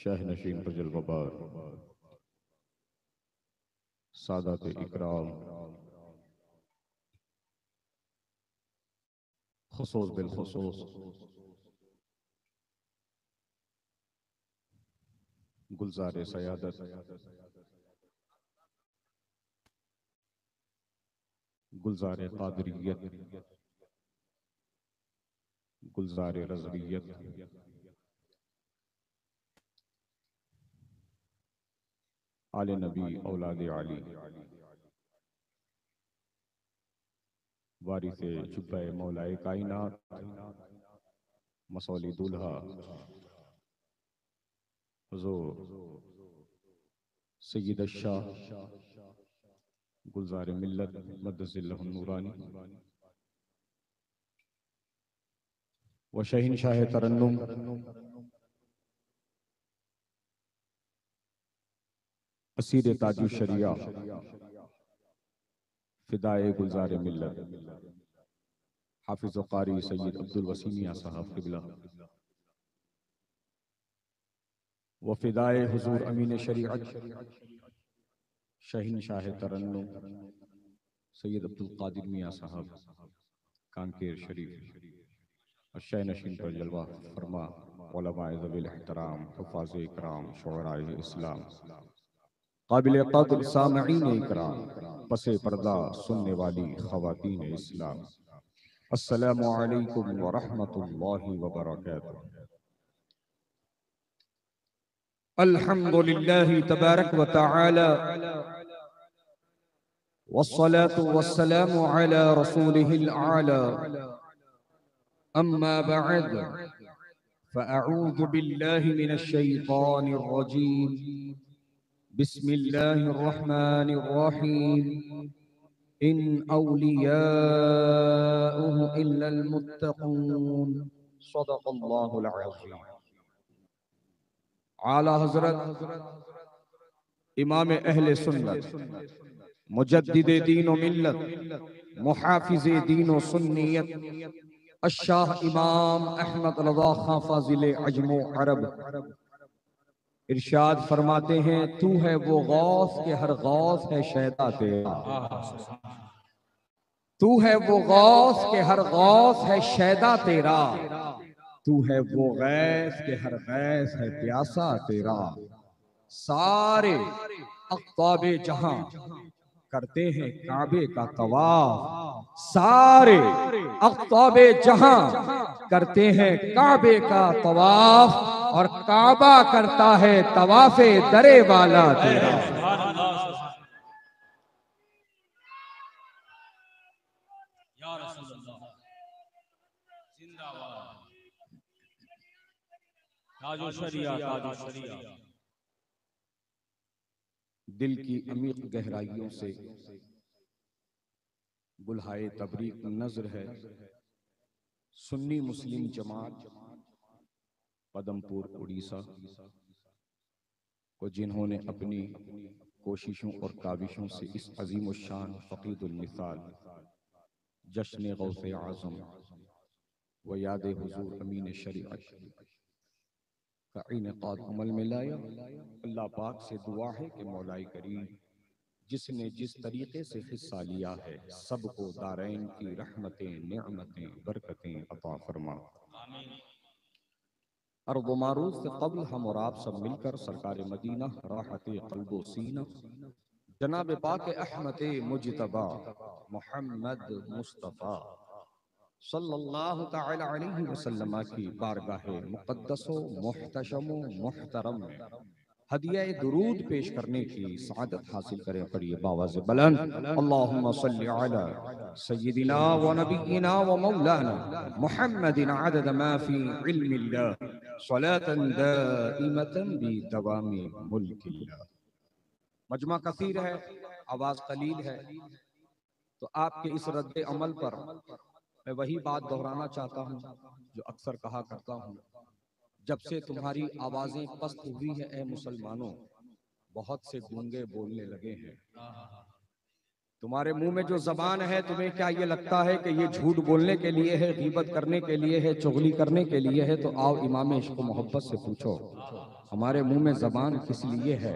शाह नशीन फजल वबार, सादात इकराम, खुसूस बिलखुसूस गुलजार सयादत, गुलजार कादरियत, गुलजार रज़वियत, आले नबी औलाद आली, वारिसे जुब्बे मौलाए कायनात, मसौली दूल्हा हुजूर सय्यद शाह गुलजार मिल्लत मद्दसिल्लहु नूरानी व शहंशाह तरन्नुम असीर ताजु शरिया फिदाए गुलजार मिल्लत हाफिज व कारी सैयद अब्दुल वसीम मियां साहब क़िबला व फिदाए हुजूर अमीन शरीअत शहंशाह तरन्नुम सैयद अब्दुल कादिर मियां साहब कांकेर शरीफ और शह नशीन पर जलवा फरमा उलमाए ज़वील एहतराम हुफ़ाज़ इकराम शुअराए इस्लाम काबिल क़द्र सामईन इकराम पसे पर्दा सुनने वाली ख़वातीन इस्लाम, अस्सलामु अलैकुम व रहमतुल्लाहि व बरकातुहू। अल्हम्दुलिल्लाहि तबारक व तआला वस्सलातु वस्सलामु अला रसूलिहिल आला अम्मा बअद फ़अऊज़ु बिल्लाहि मिनश शैतानिर रजीम बिस्मिल्लाहिर रहमानिर रहीम इन औलियाउहु इल्लल मुत्तक़ून सदक़ल्लाहुल अज़ीम। आला हज़रत इमाम अहले सुन्नत मुजद्दिदे दीन व मिल्लत मुहाफिज़े दीन व सुन्नियत अशाह इमाम अहमद रज़ा खां फ़ाज़िले अजमो अरब इरशाद फरमाते हैं, तू है वो गौस के हर गौस है शैदा तेरा। तू है वो गौस के हर गौस है शैदा तेरा। तू है वो गैस के हर गैस है प्यासा तेरा। सारे अक़ताबे जहां करते हैं काबे का तवाफ। सारे अक़ताबे जहां करते हैं काबे का तवाफ और काबा करता है तवाफे दरे वाला तेरा। दिल की अमीक़ गहराइयों से बुल्हाए तबरीक नज़र है सुन्नी मुस्लिम जमात पदमपुर उड़ीसा को, जिन्होंने अपनी कोशिशों और काविशों से इस अजीम शान फ़क़ीदुल मिसाल जश्न गौसे आज़म व याद हुजूर अमीन शरीअत का इनेक़ाद अमल में लाया। अल्लाह पाक से दुआ है कि मौलाए करीम जिसने जिस तरीके से हिस्सा लिया है सबको दारैन की रहमतें नेमतें बरकतें अता फरमा। अर्ज़ व मारूफ़ से क़ब्ल हम और आप सब मिलकर सरकार मदीना राहते क़ल्ब व सीना जनाब पाक अहमद मुज्तबा मोहम्मद मुस्तफ़ा सल्लल्लाहु तआला अलैहि वसल्लम की बारगाह मुक़द्दस व मुहतशम व मुहतरम में हदिया दुरूद पेश करने की सआदत हासिल करें। पढ़िए बावाज़ बुलंद, अल्लाहुम्मा सल्लि अला सय्यिदिना व नबिय्यिना व मौलाना मुहम्मदिन अदद मा फी इल्मिल्लाह सलातन दाइमतन बि दवामी मुल्किल्लाह। मजमा कसीर है, आवाज कलील है, तो आपके इस रद्द अमल पर मैं वही बात दोहराना चाहता हूँ जो अक्सर कहा करता हूँ, जब से तुम्हारी आवाजें पस्त हुई है ए मुसलमानों, बहुत से गूंगे बोलने लगे हैं। तुम्हारे मुंह में जो जबान है, तुम्हें क्या ये लगता है कि ये झूठ बोलने के लिए है, गीबत करने के लिए है, चुगली करने के लिए है? तो आओ इमाम इश्क मोहब्बत से पूछो, हमारे मुंह में जबान किस लिए है?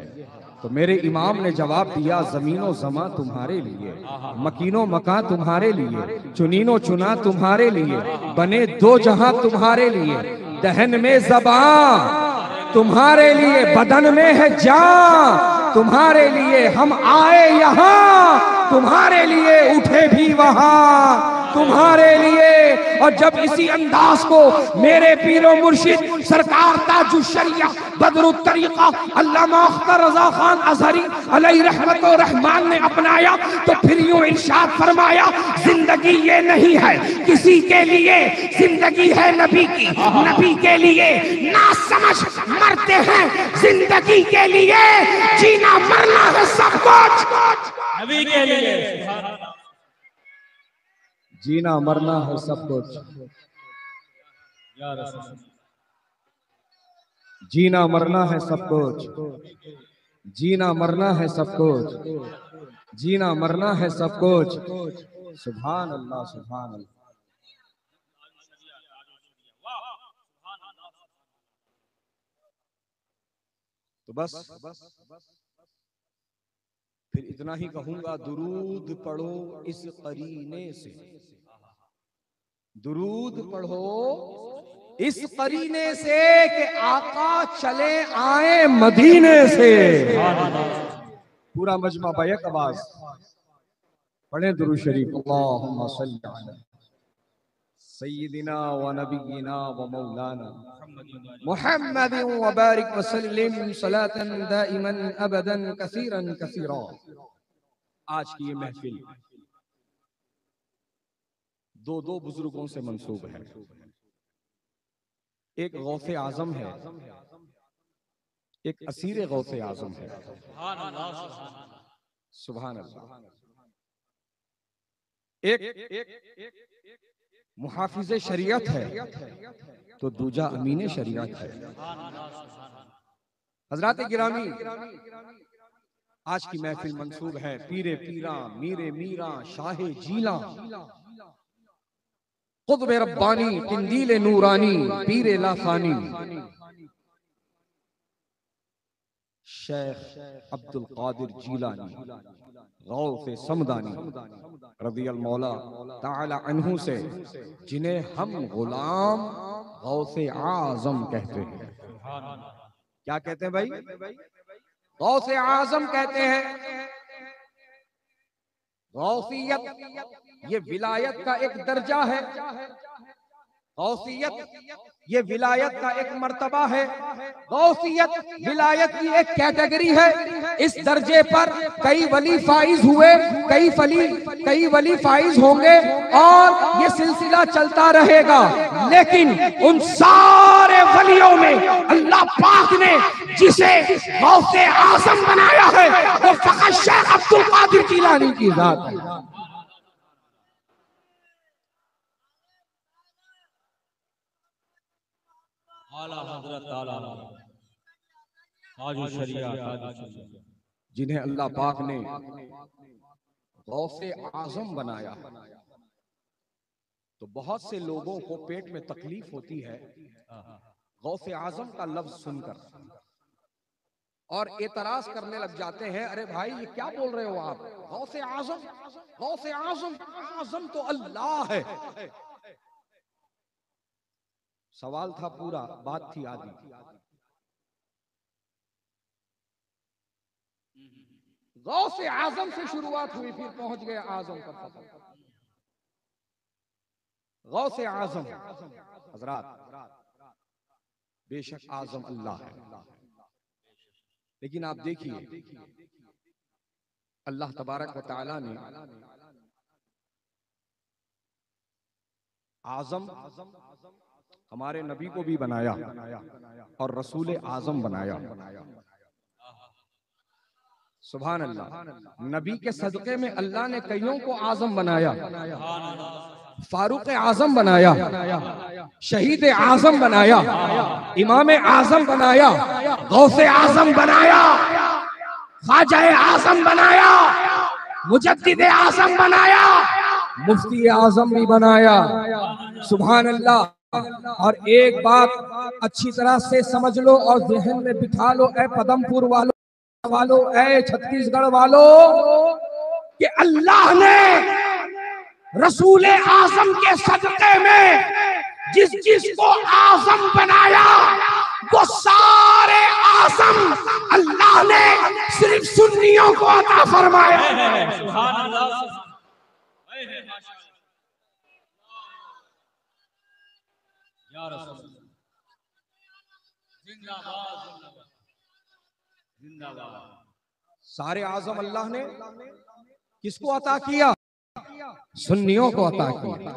तो मेरे इमाम ने जवाब दिया, जमीनो जमा तुम्हारे लिए, मकीनो मका तुम्हारे लिए, चुनीनो चुना तुम्हारे लिए, बने दो जहां तुम्हारे लिए, दहन में जबान तुम्हारे लिए, बदन में है जान तुम्हारे लिए, हम आए यहाँ तुम्हारे लिए, उठे भी वहां तुम्हारे लिए। और जब इसी अंदाज को मेरे पीरो मुर्शिद सरकार ताजुश्शरिया बदरुत तरीका अल्लामा अख्तर रजा खान अजहरी अलैहि रहमत व रहमान ने अपनाया, तो फिर यूं इरशाद फरमाया, जिंदगी ये नहीं है किसी के लिए, जिंदगी है नबी की, नबी के लिए ना समझ मरते हैं, जिंदगी के लिए जीना मरना है सब कुछ नबी के लिए, जीना मरना है सब कुछ, जीना मरना है सब कुछ, जीना मरना है सब कुछ, जीना मरना है सब कुछ। सुभान अल्लाह, सुभान अल्लाह। तो बस फिर इतना ही कहूंगा, दुरूद पढ़ो इस करीने से, दुरूद पढ़ो इस करीने से कि आका चले आए मदीने से। पूरा मजमा बैक आवाज पढ़े दुरूद शरीफ। अल्लाहुम्मा सल्ली अला सय्यिदिना व नबिय्यिना व मौलाना मुहम्मद व बारिक व सल्लिम सलातन दाइमन अबदन कसीरन कसीरा। आज की ये महफिल दो बुजुर्गों से मंसूब है। एक गौसे आजम है, एक असीर गौसे आजम है। सुभान अल्लाह। एक मुहाफिज़े शरीयत है, तो दूजा अमीने शरीयत है। हजरात गिरामी, आज की महफिल मंसूब है पीरे पीरा, मीरे मीरा, शाहे जीला, क़ुत्ब रब्बानी, किंदीले नूरानी, पीरे लाफानी, शेख अब्दुल कादिर जीलानी, गौसे समदानी रज़ियल मौला ताला अन्हु से, जिन्हें हम गुलाम गौसे आजम कहते हैं। क्या कहते हैं भाई? गौसे आजम कहते हैं। गौसियत ये विलायत का एक दर्जा है, गौसियत ये विलायत का एक मर्तबा है, गौसियत विलायत की एक कैटेगरी है। इस दर्जे पर कई वली फाइज हुए, कई वली फाइज होंगे और ये सिलसिला चलता रहेगा। लेकिन उन सारे वलियों में अल्लाह पाक ने जिसे गौसे आज़म बनाया है वो फकत शेख अब्दुल कादिर जीलानी की जात है। जिन्हें अल्लाह पाक ने गौसे आज़म बनाया, तो बहुत से लोगों को पेट में तकलीफ होती है गौसे आज़म का लफ्ज सुनकर, और एतराज करने लग जाते हैं, अरे भाई ये क्या बोल रहे हो आप? गौसे आज़म, गौसे आज़म, आज़म तो अल्लाह है। सवाल था पूरा, बात थी आधी। गौसे आज़म से शुरुआत हुई, फिर पहुंच गए आज़म पर। गौसे आज़म हजरात, बेशक आज़म अल्लाह है, लेकिन आप देखिए अल्लाह तबारक व तआला ने आज़म हमारे नबी को भी बनाया और रसूल आज़म बनाया। सुभान अल्लाह। नबी के सदक़े में अल्लाह ने कईयों को आज़म बनाया, फारूक आज़म बनाया, शहीद आज़म बनाया, इमाम आज़म बनाया, गौसे आज़म बनाया, ख्वाजा आज़म बनाया, मुजद्दिद आजम बनाया, मुफ्ती आजम भी बनाया। सुभान अल्लाह। और एक बात अच्छी तरह से समझ लो और ज़हन में बिठा लो, ए पदमपुर वालों, ए छत्तीसगढ़ वालों, कि अल्लाह ने रसूल आजम के सदक़े में जिस जिसको आजम बनाया, वो सारे आजम अल्लाह ने सिर्फ सुन्नियों को अता फरमाया। सुभान अल्लाह। या रसूल जिंदाबाद जिंदाबाद। सारे आजम अल्लाह ने किसको अता किया? सुन्नियों को अता किया।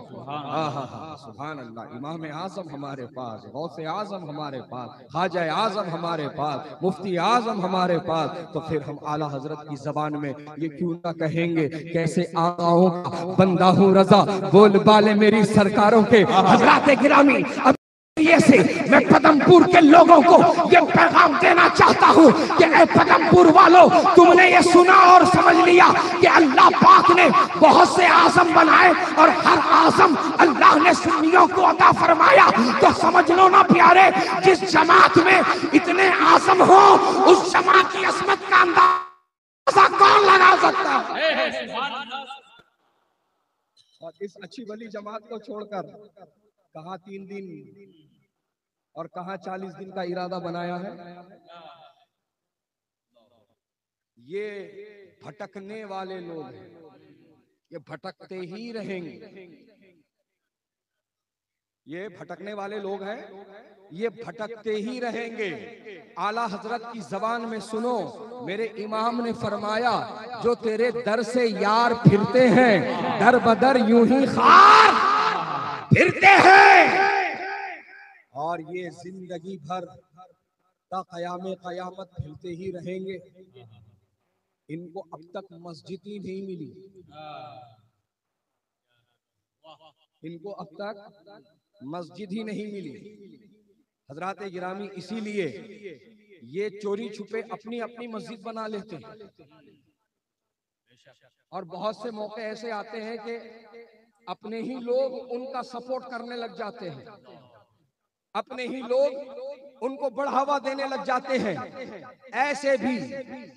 सुभान अल्लाह। इमाम आजम हमारे पास, गौसे आजम हमारे पास, ख्वाजा आजम हमारे पास, मुफ्ती आजम हमारे पास, तो फिर हम आला हजरत की जबान में ये क्यों ना कहेंगे, कैसे आकाओं का बंदा हूँ रजा, बोल बाले मेरी सरकारों के। हजरात गिरामी, अब ये से मैं पदमपुर के लोगों को ये पैगाम देना चाहता हूँ कि ऐ पदमपुर वालों, तुमने ये सुना और समझ लिया कि अल्लाह पाक ने बहुत से आजम बनाए और हर आजम अल्लाह ने सुन्नियों को अता फरमाया। तो समझ लो ना प्यारे, जिस जमात में इतने आजम हो, उस जमात की असमत का अंदाजा कौन लगा सकता है? और इस अच्छी भली जमात को छोड़कर कहाँ 3 दिन और कहाँ 40 दिन का इरादा बनाया है। ये भटकने वाले लोग हैं, ये भटकते ही रहेंगे। ये भटकने वाले लोग हैं, ये भटकते ही रहेंगे। आला हजरत की जबान में सुनो, मेरे इमाम ने फरमाया, जो तेरे दर से यार फिरते हैं, दर बदर यूं ही खार फिरते हैं, और ये जिंदगी भर ता क़यामे क़यामत फिरते ही रहेंगे। इनको अब तक मस्जिद ही नहीं मिली, इनको अब तक मस्जिद ही नहीं मिली। हजरात गिरामी, इसीलिए ये चोरी छुपे अपनी अपनी मस्जिद बना लेते हैं। और बहुत से मौके ऐसे आते हैं कि अपने ही लोग उनका सपोर्ट करने लग जाते हैं, अपने ही लोग उनको बढ़ावा देने लग जाते हैं। ऐसे भी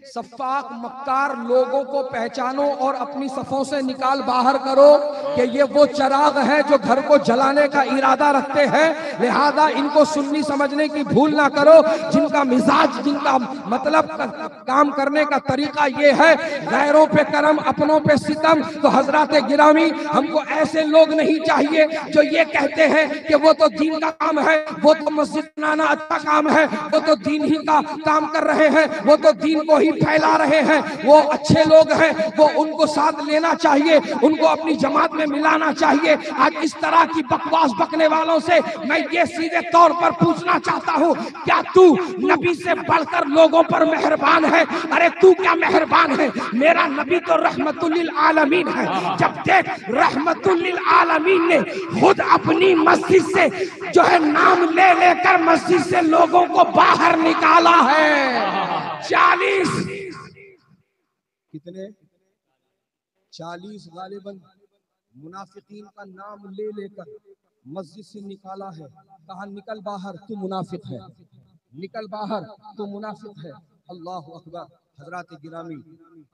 सफाक मक्कार लोगों को पहचानो और अपनी सफों से निकाल बाहर करो कि ये वो चिराग है जो घर को जलाने का इरादा रखते हैं। लिहाजा इनको सुन्नी समझने की भूल ना करो, जिनका मिजाज, जिनका मतलब काम करने का तरीका ये है, गैरों पे करम अपनों पे सितम। तो हजरात गिरामी, हमको ऐसे लोग नहीं चाहिए जो ये कहते हैं कि वो तो दीन का काम है, वो तो मस्जिद बनाना अच्छा काम है, वो तो दीन ही का काम कर रहे हैं, वो तो दीन को ही फैला रहे हैं, वो अच्छे लोग हैं, वो उनको साथ लेना चाहिए, उनको अपनी जमात में मिलाना चाहिए। आज इस तरह की बकवास बकने वालों से मैं ये सीधे तौर पर पूछना चाहता हूँ, क्या तू नबी से बढ़कर लोगों पर मेहरबान है? अरे तू क्या मेहरबान है? मेरा नबी तो रहमतुल लिल आलमीन है। जब देख, रहमतुल लिल आलमीन ने खुद अपनी मस्जिद से जो है नाम ले लेकर मस्जिद से लोगों को बाहर निकाला है। 40 कितने 40 गालिबन मुनाफिकीन का नाम ले लेकर मस्जिद से निकाला है। कहा निकल बाहर, तू मुनाफिक है, निकल बाहर, तू मुनाफिक है। अल्लाह अकबर। हजरात गिरामी,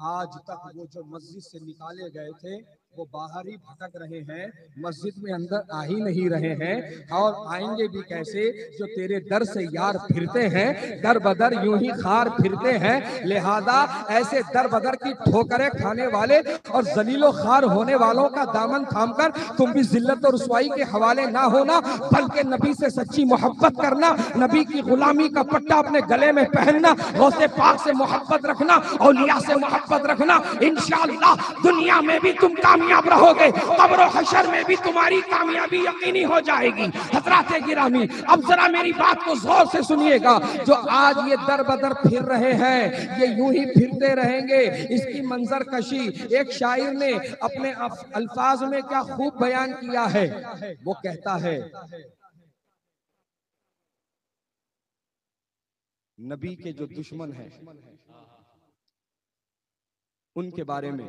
आज तक वो जो मस्जिद से निकाले गए थे वो बाहर ही भटक रहे हैं, मस्जिद में अंदर आ ही नहीं रहे हैं, और आएंगे भी कैसे? जो तेरे दर से यार फिरते हैं, दर बदर यूं ही खार फिरते हैं। लिहाजा ऐसे दर बदर की ठोकरें खाने वाले और जलीलो खार होने वालों का दामन थामकर तुम भी जिल्लत और रुसवाई के हवाले ना होना, बल्कि नबी से सच्ची मोहब्बत करना, नबी की गुलामी का पट्टा अपने गले में पहनना, गौसे पाक से मोहब्बत रखना, औलिया से मोहब्बत रखना। इंशाअल्लाह दुनिया में भी तुम कामयाब रहोगे, कब्र और हशर में भी तुम्हारी कामयाबी यकीनी हो जाएगी। हजरात गिरामी, अब जरा मेरी बात को जोर से सुनिएगा। जो आज ये दर बदर फिर रहे हैं, ये यूं ही फिरते रहेंगे। इसकी मंजर कशी एक शायर ने अपने अल्फाज में क्या खूब बयान किया है। वो कहता है, नबी के जो दुश्मन हैं उनके बारे में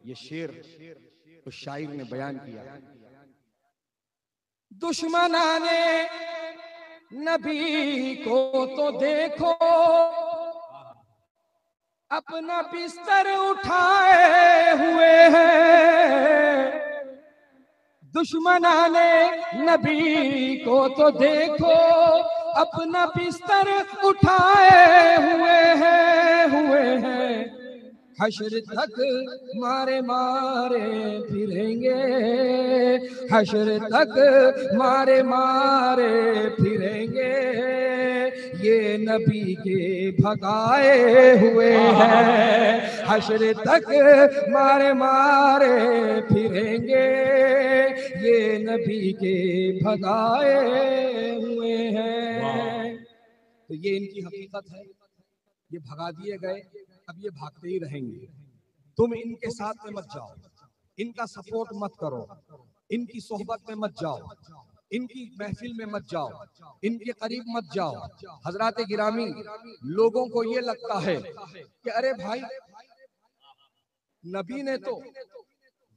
ये शेर उस शायर ने बयान किया। दुश्मनाने नबी को तो देखो, अपना बिस्तर उठाए हुए हैं। दुश्मनाने नबी को तो देखो, अपना बिस्तर उठाए हुए हैं। हश्र तक मारे मारे फिरेंगे, हश्र तक मारे मारे फिरेंगे। ये नबी के भगाए हुए हैं, हश्र तक मारे मारे फिरेंगे। ये नबी के भगाए हुए हैं। तो ये इनकी हकीकत है, ये भगा दिए गए, अब ये भागते ही रहेंगे। तुम इनके साथ में मत जाओ, इनका सपोर्ट मत करो, इनकी सोहबत में मत जाओ, इनकी महफिल में मत जाओ, इनके करीब मत जाओ। हजरात गिरामी, लोगों को ये लगता है कि अरे भाई, नबी ने तो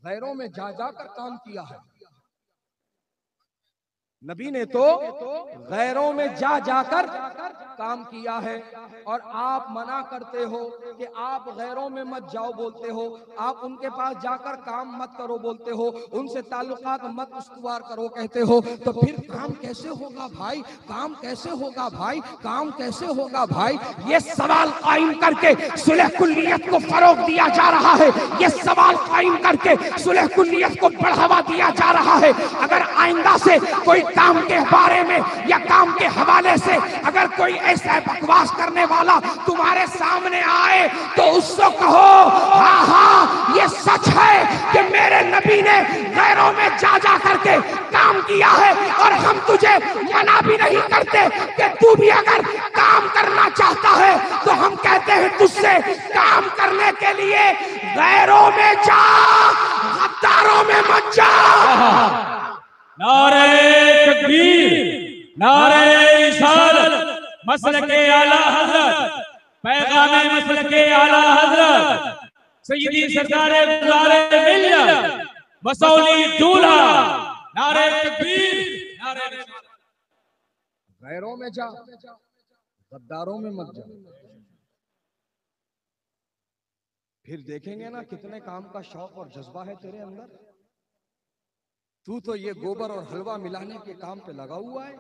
गैरों में जा जाकर काम किया है, नबी ने तो गैरों में जा जाकर काम किया है, और आप मना करते हो कि आप गैरों में मत जाओ बोलते हो, आप उनके पास जाकर काम मत करो बोलते हो, उनसे ताल्लुकात मत उस्तवार करो कहते हो। तो फिर काम कैसे होगा भाई, काम कैसे होगा भाई, काम कैसे होगा भाई? ये सवाल कायम करके सुलह कुल्लियत को फरोग दिया जा रहा है, ये सवाल कायम करके सुलह कुल्लियत को बढ़ावा दिया जा रहा है। अगर आइंदा से कोई काम के बारे में या काम के हवाले से अगर कोई ऐसा बकवास करने वाला तुम्हारे सामने आए तो उसको कहो, हाँ हाँ ये सच है कि मेरे नबी ने गैरों में जा जा करके काम किया है, और हम तुझे मना भी नहीं करते कि तू भी अगर काम करना चाहता है तो हम कहते हैं तुझसे काम करने के लिए गैरों में जा, गद्दारों में मत जा। नारे तकबीर, नारे रिसालत, मसलके आला हजरत, पैगाम मसलके आला हजरत, सय्यदी सरदार गुज़ारे मिल्लत, मसौली दूल्हा। नारे तकबीर, नारे रिसालत। गैरों में जा, गद्दारों में मत जा। फिर देखेंगे ना कितने काम का शौक और जज्बा है तेरे अंदर। तू तो ये गोबर और हलवा मिलाने के काम पे लगा हुआ है।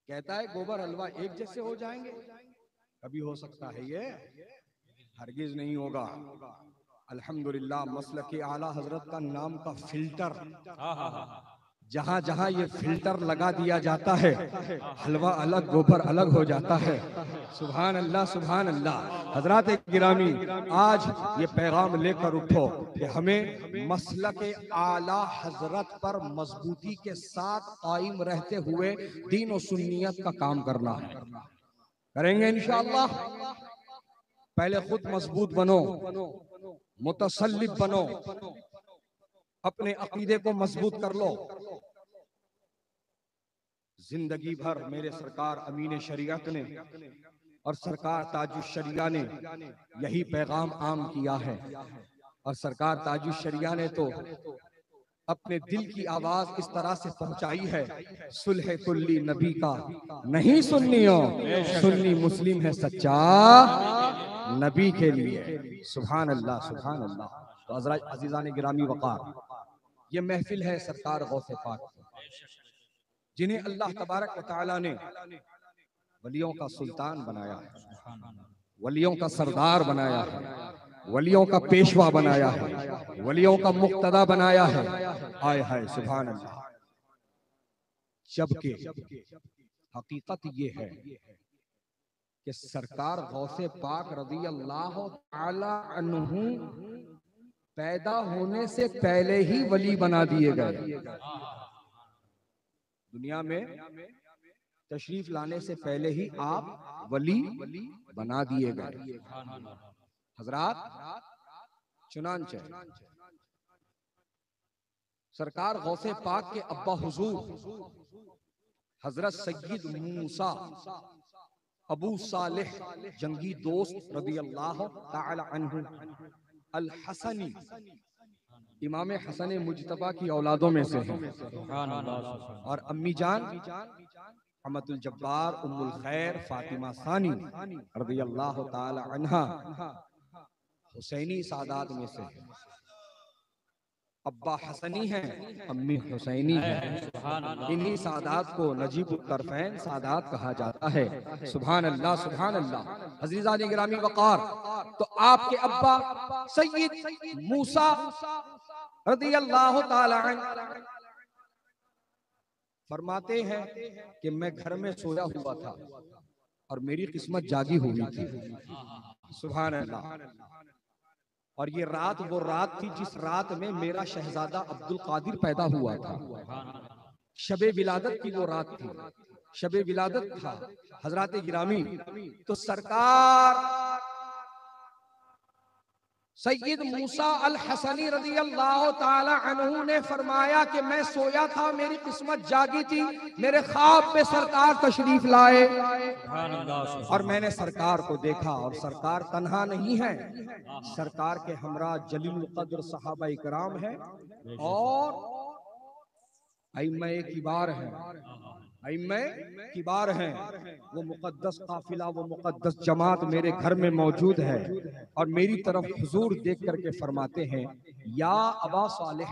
कहता है गोबर हलवा एक जैसे हो जाएंगे, कभी हो सकता है ये? हरगिज नहीं होगा। अल्हम्दुलिल्लाह, मसलके आला हजरत का नाम का फिल्टर, जहां जहां ये फिल्टर लगा दिया जाता है, हलवा अलग गोबर अलग हो जाता है। सुभान अल्लाह, सुभान अल्लाह। हजरात गिरामी, आज ये पैगाम लेकर उठो कि हमें मसलके आला हजरत पर मजबूती के साथ कायम रहते हुए दीन और सुन्नियत का काम करना है। करेंगे इंशाअल्लाह। पहले खुद मजबूत बनो, मुतसल्लिब बनो, अपने अकीदे को मजबूत कर लो। जिंदगी भर मेरे सरकार अमीन शरीयत ने और सरकार ताजुश शरिया ने यही पैगाम आम किया है, और सरकार ताजुश शरिया ने तो अपने दिल की आवाज इस तरह से पहुंचाई है, सुलह कुल्ली नबी का नहीं सुन्नियों, सुन्नी मुस्लिम है सच्चा नबी के लिए। सुभान अल्लाह, सुभान अल्लाह। तो हज़रात अज़ीज़ान गिरामी वक़ार, ये महफिल है सरकार गौसे पाक, जिन्हें अल्लाह तबारक व तआला ने वलियों का सुल्तान बनाया है, वलियों का सरदार बनाया है, वलियों का पेशवा बनाया है, वलियों का मुक्तदा बनाया है। आय हाय, सुभान अल्लाह। जबकि हकीकत ये है कि सरकार गौसे पाक रज़ी अल्लाह तआला अन्हु पैदा होने से पहले ही वली बना दिए गए। दुनिया में तशरीफ लाने से पहले ही आप वली बना दिए गए। हजरात, चुनांचे सरकार गौसे पाक के अब्बा हुजूर हजरत सय्यद मूसा अबू सालिह जंगी दोस्त रज़ी अल्लाह ताला अन्हु अल हसनी इमाम हसन मुजतबा की औलादों में से हैं। और अम्मी जान अहमदुल जब्बार उम्मुल खैर फातिमा सानी रज़ी अल्लाह ताला अन्हा हुसैनी सादात में से है। अब्बा हसनी है, अम्मी हुसैनी है। इन्हीं सादात को नजीबुत तरफैन सादात कहा जाता है। सुभान अल्लाह सुभान अल्लाह। अज़ीज़ान गिरामी वक़ार, तो आपके अब्बा सैयद मूसा रज़ियल्लाहु ताला अन्हु फरमाते हैं कि मैं घर में सोया हुआ था और मेरी किस्मत जागी हुई थी। सुभान अल्लाह। और ये रात वो रात थी जिस रात में मेरा शहजादा अब्दुल कादिर पैदा हुआ था। शबे विलादत की वो रात थी, शबे विलादत था हजरत गिरामी। तो सरकार सैयद मूसा अल हसनी रज़ी अल्लाह ताला अन्हु ने फरमाया कि मैं सोया था, मेरी किस्मत जागी थी, मेरे ख्वाब में सरकार तशरीफ लाए और मैंने सरकार को देखा। और सरकार तन्हा नहीं है, सरकार के हमरा जलील कद्र सहाबा इकराम है और अइम्मा किबार हैं, अइम्मा किबार हैं। वो मुकद्दस काफिला, वो मुकद्दस जमात मेरे घर में मौजूद है और मेरी तरफ हुजूर देख करके फरमाते हैं, या अबा सालिह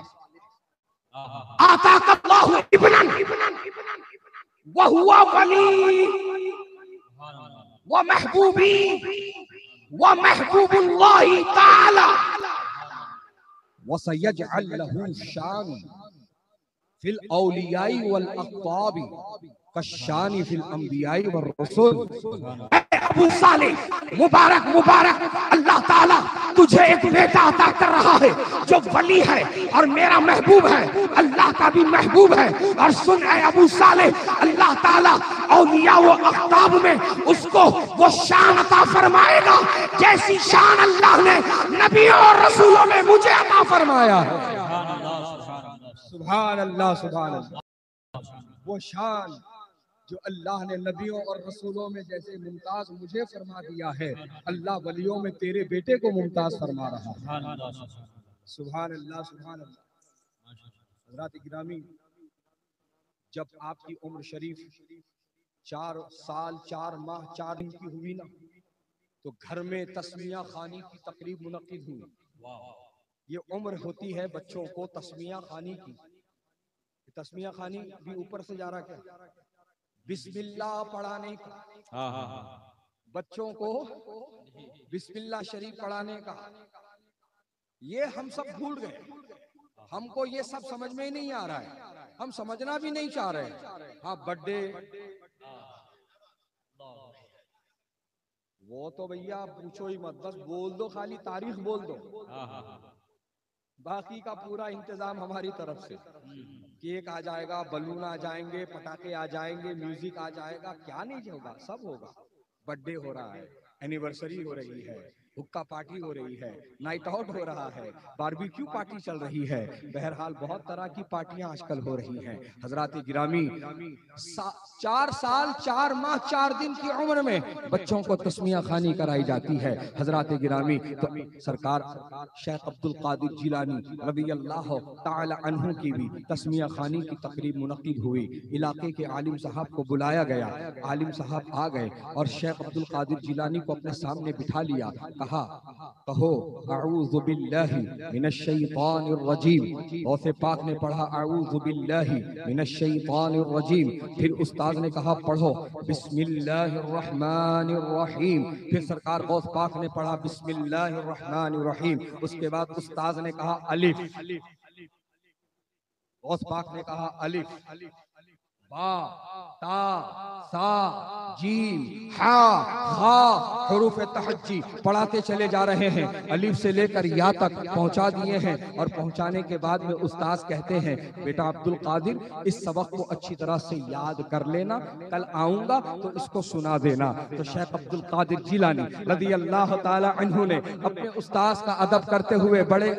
आताकल्लाहु इब्नन व हुवा वली व महबूबी व महबूबुल्लाहि ताला व सयजअल लहू शान फिल औलियाई वल अक़ताबी कशानी फिल अंबियाई वर रसूल। अबू सालिह मुबारक मुबारक, अल्लाह ताला तुझे एक बेटा अता कर रहा है जो वली है और मेरा महबूब है, अल्लाह का भी महबूब है। और सुन ऐ अबू सालिह, अल्लाह ताला औलिया व अक़ताब में उसको वो शान अता फरमाएगा जैसी शान अल्लाह ने नबियों और रसूलों में मुझे अता फरमाया है। सुभान अल्लाह सुभान अल्लाह। वो शान जो अल्लाह ने नबियों और रसूलों में जैसे मुमताज मुझे फरमा दिया है, अल्लाह वलियों में तेरे बेटे को मुमताज फरमा रहा है। सुभान अल्लाह सुभान अल्लाह। हज़रात गिरामी, जब आपकी उम्र शरीफ 4 साल 4 माह 4 दिन की हुई ना, तो घर में तस्मिया खानी की तकरीब मुनक्किद हुई। ये उम्र होती है बच्चों को तस्मिया खानी की। तस्मिया खानी भी ऊपर से जा रहा क्या, बिस्मिल्लाह पढ़ाने का, बच्चों को बिस्मिल्लाह शरीफ पढ़ाने का, ये हम सब भूल गए। हमको ये सब समझ में ही नहीं आ रहा है, हम समझना भी नहीं चाह रहे। हाँ, बर्थडे वो तो भैया पूछो ही मत, बस बोल दो, खाली तारीख बोल दो, बाकी का पूरा इंतजाम हमारी तरफ से। केक आ जाएगा, बलून आ जाएंगे, पटाखे आ जाएंगे, म्यूजिक आ जाएगा, क्या नहीं होगा, सब होगा। बर्थडे हो रहा है, एनिवर्सरी हो रही है, हुक्का पार्टी हो रही है, नाइट आउट हो रहा है, बारबेक्यू पार्टी चल रही है, बहरहाल बहुत तरह की पार्टियां आजकल हो रही हैं। हजरात गिरामी, 4 साल 4 माह 4 दिन की उम्र में बच्चों को तस्मिया खानी कराई जाती है। हजरात गिरामी, तो सरकार शेख अब्दुल कादिर जिलानी रज़ियल्लाहु ताला अन्हु की भी तस्मिया खानी की तकरीब मुनक्किद हुई। इलाके के आलिम साहब को बुलाया गया, आलिम साहब आ गए और शेख अब्दुल कादिर जिलानी को अपने सामने बिठा लिया। कहा, कहो अऊज़ु बिल्लाहि मिनश शैतानिर रजीम। गौसे पाक ने पढ़ा अऊज़ु बिल्लाहि मिनश शैतानिर रजीम। फिर उस्ताद ने कहा पढ़ो बिस्मिल्लाहिर रहमानिर रहीम। फिर सरकार गौस पाक ने पढ़ा बिस्मिल्लाहिर रहमानिर रहीम। उसके बाद उस्ताद ने कहा अलिफ, गौस पाक ने कहा अलिफ बा ता सा जीम हा खा हुरूफ तहज्जी पढ़ाते चले जा रहे हैं, अलिफ से लेकर या तक पहुंचा दिए हैं। और पहुंचाने के बाद में उस्ताद कहते हैं बेटा अब्दुल कादिर इस सबक को अच्छी तरह से याद कर लेना, कल आऊंगा तो इसको सुना देना। तो शेख अब्दुल कादिर जिलानी रज़ी अल्लाह ताला अन्हु ने अपने उस्ताद का अदब करते हुए बड़े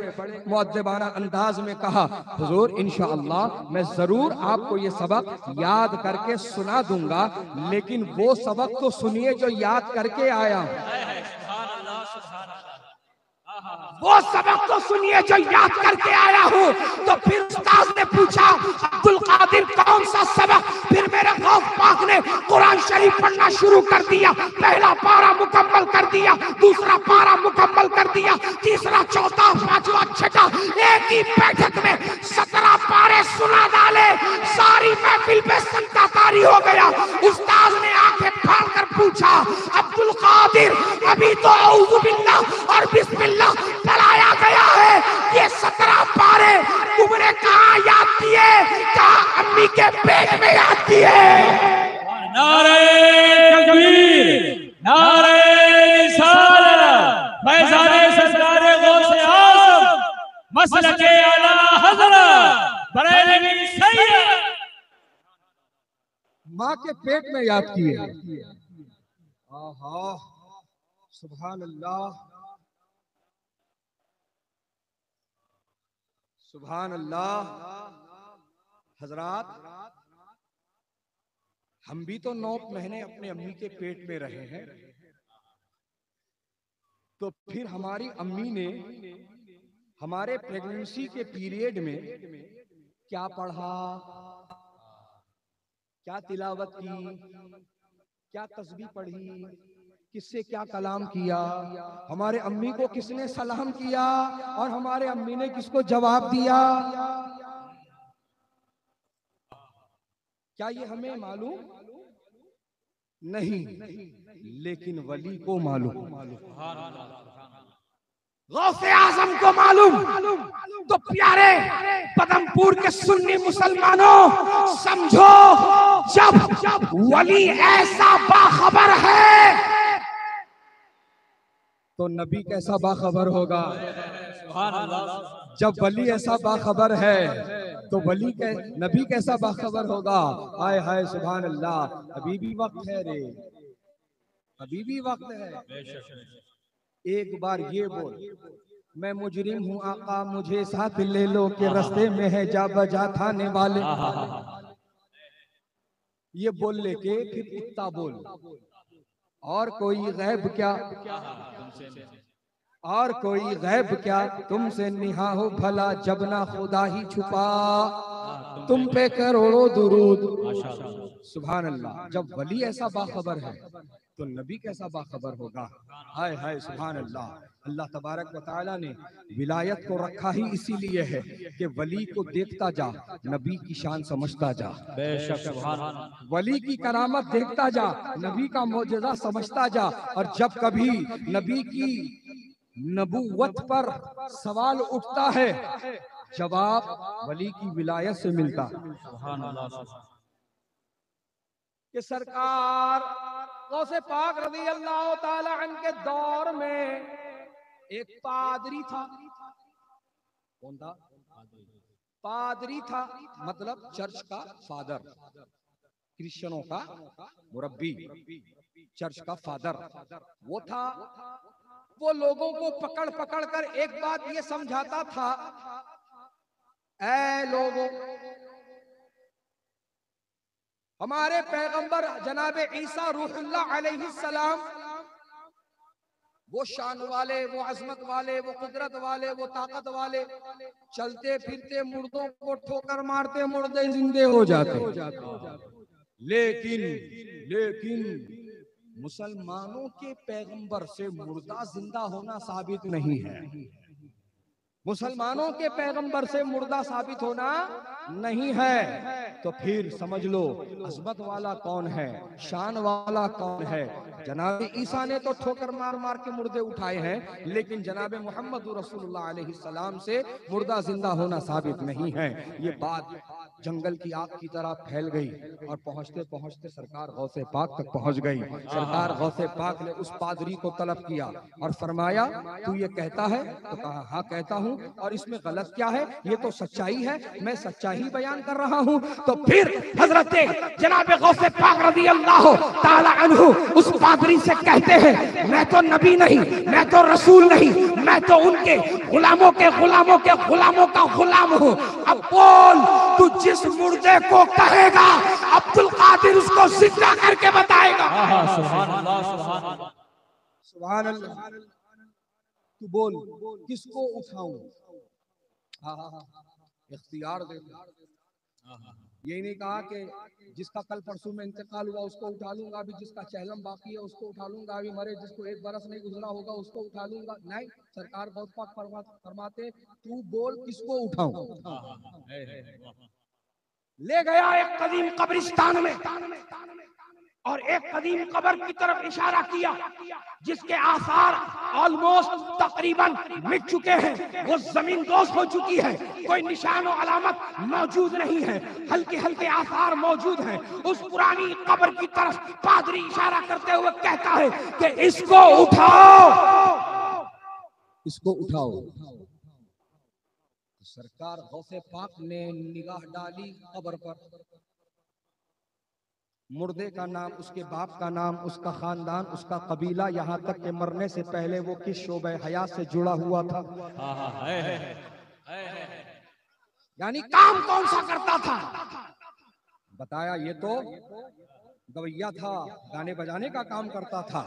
मुअद्दिबाना अंदाज में कहा, हुजूर इंशाअल्लाह मैं जरूर आपको ये सबक याद करके सुना दूंगा, लेकिन वो सबक तो सुनिए जो याद करके आया हूं। वो सबक तो सुनिए जो याद करके आया हूँ। तो फिर उस्ताद ने पूछा अब्दुल कादिर कौन सा सबक? फिर मेरे गौस पाक ने कुरान शरीफ पढ़ना शुरू कर दिया। पहला पारा मुकम्मल कर दिया, दूसरा पारा मुकम्मल कर दिया, तीसरा चौथा पांचवा छठा, एक ही बैठक में 17 पारे सुना डाले। सारी महफिल पे संताकारी हो गया। उस्ताद ने आंखें फाड़ कर पूछा अब्दुल कादिर अभी तो औज़ु बिल्लाह और बिस्मिल्लाह पढ़ाया गया है, ये 17 पारे तुमने कहाँ याद किए? कहाँ अम्मी के पेट में याद किए? नारे तकबीर, नारे रिसालत, फैज़ाने सरकारे गौसे आज़म, मसलके आला हज़रत बरेलवी सैयद। माँ के पेट में याद किए। आहा सुभान अल्लाह, सुभान अल्लाह। हजरात हम भी तो 9 महीने अपने अम्मी के पेट में रहे हैं, तो फिर हमारी अम्मी ने हमारे प्रेगनेंसी के पीरियड में क्या पढ़ा, क्या तिलावत की, क्या तस्बीह पढ़ी, किससे क्या कलाम किया, हमारे अम्मी को किसने सलाम किया और हमारे अम्मी ने किसको जवाब दिया, क्या ये हमें मालूम नहीं? लेकिन वली को मालूम, गौसे आजम को मालूम। तो प्यारे पदमपुर के सुन्नी मुसलमानों समझो, जब वली ऐसा बाखबर है तो नबी कैसा बाखबर होगा? जब वली ऐसा बाखबर है तो नबी कैसा बाखबर होगा? हाय हाय सुभान अल्लाह। अभी भी वक्त है रे, अभी भी वक्त है। एक बार ये बोल मैं मुजरिम हूँ आका मुझे साथ ले लो के रास्ते में है जा बजा थाने वाले। ये बोल लेके फिर इतना बोल, और कोई गैब क्या, और कोई गैब क्या तुमसे निहा हो भला जब ना खुदा ही छुपा तुम पे करोड़ों दुरूद। सुभान अल्लाह। जब वली ऐसा बाखबर है तो नबी कैसा बाखबर होगा? हाय हाय सुभान अल्लाह। अल्लाह तबारक व तआला ने विलायत को रखा ही इसीलिए है कि वली को देखता जा, नबी की शान समझता जा। बेशक वली की करामत देखता जा, नबी का मौजज़ा समझता जा। और जब कभी नबी की नबूवत पर सवाल उठता है, जवाब वली की विलायत से मिलता कि सरकार गौसे पाक रज़ी अल्लाह ताला अन्हु के दौर में एक पादरी था। कौन था? पादरी था, मतलब चर्च का फादर, क्रिश्चियनों का मुरब्बी, चर्च का फादर वो था। वो लोगों को पकड़ पकड़ कर एक बात ये समझाता था, ऐ लोगों, हमारे पैगंबर जनाबे ईसा रूहुल्लाह अलैहिस्सलाम वो शान वाले, वो अजमत वाले, वो कुदरत वाले, वो ताकत वाले, चलते फिरते मुर्दों को ठोकर मारते मुर्दे जिंदे हो जाते। लेकिन मुसलमानों के पैगंबर से मुर्दा जिंदा होना साबित नहीं है। मुसलमानों के पैगंबर से मुर्दा साबित होना नहीं है, तो फिर समझ लो अजमत वाला कौन है, शान वाला कौन है। जनाब ईसा ने तो ठोकर मार मार के मुर्दे उठाए हैं, लेकिन जनाब मोहम्मद रसूलुल्लाह अलैहि सलाम से मुर्दा जिंदा होना साबित नहीं है। ये बात जंगल की आग की तरह फैल गई और पहुंचते पहुंचते सरकार गौसे पाक तक पहुंच गई। सरकार गौसे पाक ने उस पादरी को तलब किया और फरमाया, तू ये कहता है? तो कहा, हाँ कहता हूँ, और इसमें गलत क्या है? ये तो सच्चाई है, मैं सच्चाई बयान कर रहा हूँ। तो फिर हजरत जनाब गौसे पाक रज़ी अल्लाह ताला अन्हु उस पादरी से कहते हैं, मैं तो नबी नहीं, मैं तो रसूल नहीं, मैं तो उनके गुलामों के गुलामों के गुलामों का गुलाम हूँ। अब बोल, तू जिस मुर्दे को कहेगा अब्दुल कादिर उसको जिंदा करके बताएगा। सुभान अल्लाह, सुभान अल्लाह, सुभान अल्लाह। तू बोल, किसको उठाऊं? इख्तियार दे। यही नहीं कहा कि जिसका कल परसों में इंतकाल हुआ उसको उठा लूंगा, अभी जिसका चहलम बाकी है उसको उठा लूंगा, अभी मरे जिसको 1 बरस नहीं गुजरा होगा उसको उठा लूंगा। नहीं, सरकार बहुत पाक फरमाते, तू बोल किसको उठाऊं। ले गया एक कदीम कब्रिस्तान में और एक कदीम कब्र की तरफ इशारा किया जिसके आसार ऑलमोस्ट तकरीबन मिट चुके हैं, वो जमीन दोष हो चुकी है, कोई निशान और अलामत मौजूद नहीं है, हल्के हल्के आसार मौजूद हैं। उस पुरानी कब्र की तरफ पादरी इशारा करते हुए कहता है कि इसको उठाओ, इसको उठाओ। सरकार गौसे पाक ने निगाह डाली कब्र पर, मुर्दे का नाम, उसके बाप का नाम, उसका खानदान, उसका कबीला, यहाँ तक के मरने से पहले वो किस शोबे हयात से जुड़ा हुआ था, यानी काम कौन सा करता था। बताया ये तो गवैया था, गाने बजाने का काम करता था।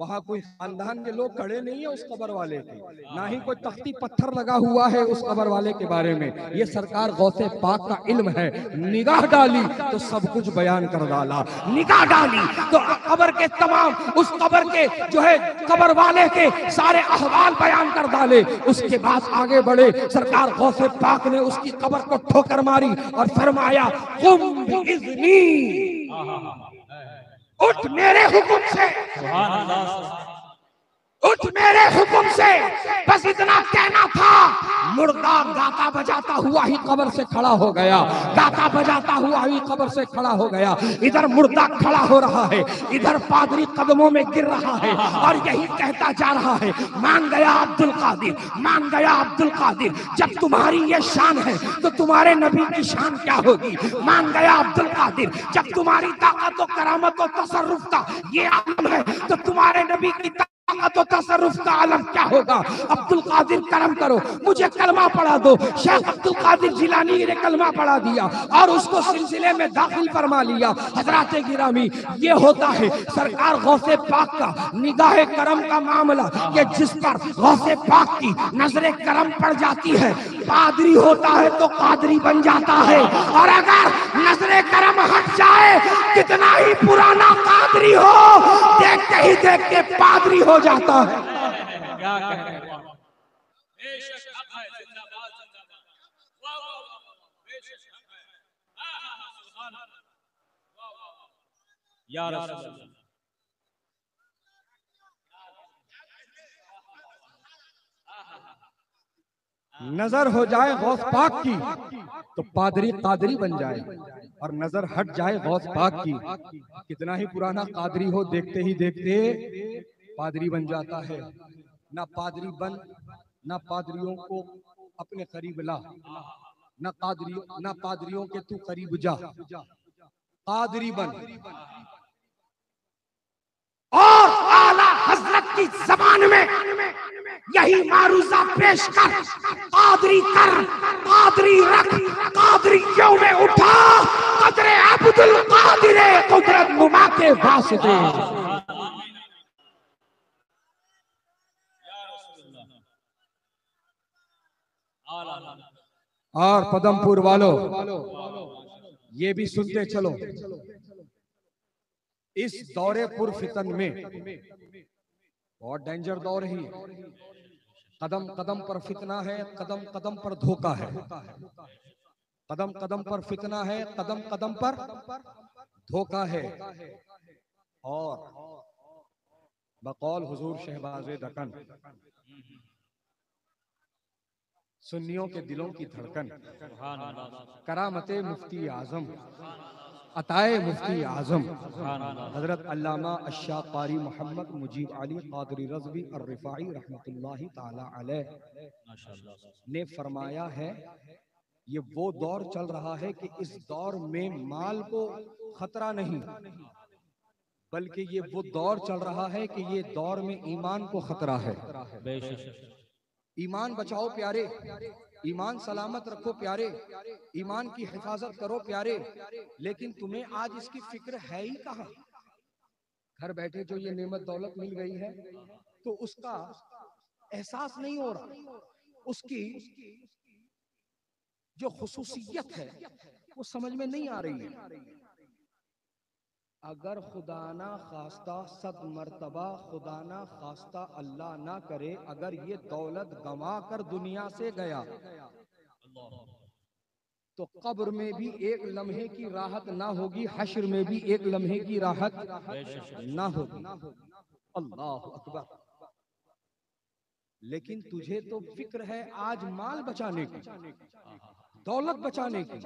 वहाँ कोई खानदान के लोग खड़े नहीं है उस कब्र वाले के, ना ही कोई तख्ती पत्थर लगा हुआ है उस कब्र वाले के बारे में। ये सरकार गौसे पाक का इल्म है। निगाह डाली तो सब कुछ बयान कर डाला, निगाह डाली तो कब्र के तमाम, उस कब्र के जो है कब्र वाले के सारे अहवाल बयान कर डाले। उसके बाद आगे बढ़े, सरकार गौसे पाक ने उसकी कब्र को ठोकर मारी और फरमाया, कुम बिइज़्नी, उठ मेरे हुक्म से, उठ मेरे हुक्म से। बस इतना कहना था, मुर्दा गाता बजाता हुआ ही कब्र से खड़ा हो गया, गाता बजाता हुआ ही कब्र से खड़ा हो गया। इधर मुर्दा खड़ा हो रहा है, इधर पादरी कदमों में गिर रहा है और यही कहता जा रहा है, मान गया अब्दुल कादिर, मान गया अब्दुल कादिर। जब तुम्हारी ये शान है तो तुम्हारे नबी की शान क्या होगी। मान गया अब्दुल कादिर, जब तुम्हारी ताकत और करामत और तसर्रुफ का ये आलम है तो तुम्हारे नबी की तो तसर्रुफ का आलम क्या होगा। अब्दुल कादिर करम करो, मुझे कलमा पढ़ा दो। शेख अब्दुल कादिर जिलानी ने कलमा पढ़ा दिया और उसको सिलसिले में दाखिल फरमा लिया। हजरात गिरामी, ये होता है सरकार गौसे पाक का निगाह करम का मामला, कि जिस पर गौसे पाक की नजरे करम पड़ जाती है, पादरी होता है तो कादरी बन जाता है। और अगर नजरे करम हट जाए, कितना ही पुराना कादरी हो, देखते ही देखते पादरी हो जाता है। क्या कह रहे हैं, बेशक हक है, जिंदाबाद जिंदाबाद, वाह वाह वाह, बेशक हक है, सुभान अल्लाह, वाह वाह या रसूल अल्लाह। नजर हो जाए गौस पाक की तो पादरी कादरी बन जाए, और नजर हट जाए गौस पाक की, कितना ही पुराना कादरी हो, देखते ही देखते पादरी बन जाता है। ना पादरी बन, ना पादरियों को अपने करीब ला, ना पादरियों के तू करीब जा, कादरी बन। और आला हजरत की जबान में यही मारूजा पेश कर, कादरी कर, कादरी रख, कादरियों में उठा, कदरे अब्दुल कादिर कुदरत नुमा के वास्ते। और पदमपुर वालों, ये भी सुनते चलो, इस दौरे पुरफितन में बहुत डेंजर दौर ही, कदम कदम पर फितना है, कदम कदम पर धोखा है। कदम कदम पर फितना है, कदम कदम पर धोखा है। और बकौल हुजूर शहबाज़े दकन, सुन्नियों के दिलों की धड़कन, करामते मुफ्ती आजम, अताए मुफ्ती आजम हजरत अल्लामा अश्शा कारी मोहम्मद मुजीब अली कादरी रज़वी अर्रिफ़ाई रहमतुल्लाहि ताला अलैह ने फरमाया है, ये वो दौर चल रहा है कि इस दौर में माल को खतरा नहीं, बल्कि ये वो दौर चल रहा है कि ये दौर में ईमान को खतरा है। ईमान बचाओ प्यारे, ईमान सलामत रखो प्यारे, ईमान की हिफाजत करो प्यारे, लेकिन तुम्हें आज इसकी फिक्र है ही कहाँ। घर बैठे जो ये नेमत दौलत मिल गई है तो उसका एहसास नहीं हो रहा, उसकी जो खुसूसियत है वो समझ में नहीं आ रही है। अगर खुदा ना खास्ता, सद मर्तबा खुदा ना खास्ता अल्लाह ना करे, अगर ये दौलत गंवा कर दुनिया से गया तो कब्र में भी एक लम्हे की राहत ना होगी, हश्र में भी एक लम्हे की राहत ना होगी। अल्लाह अकबर। लेकिन तुझे तो फिक्र है आज माल बचाने की, दौलत बचाने की,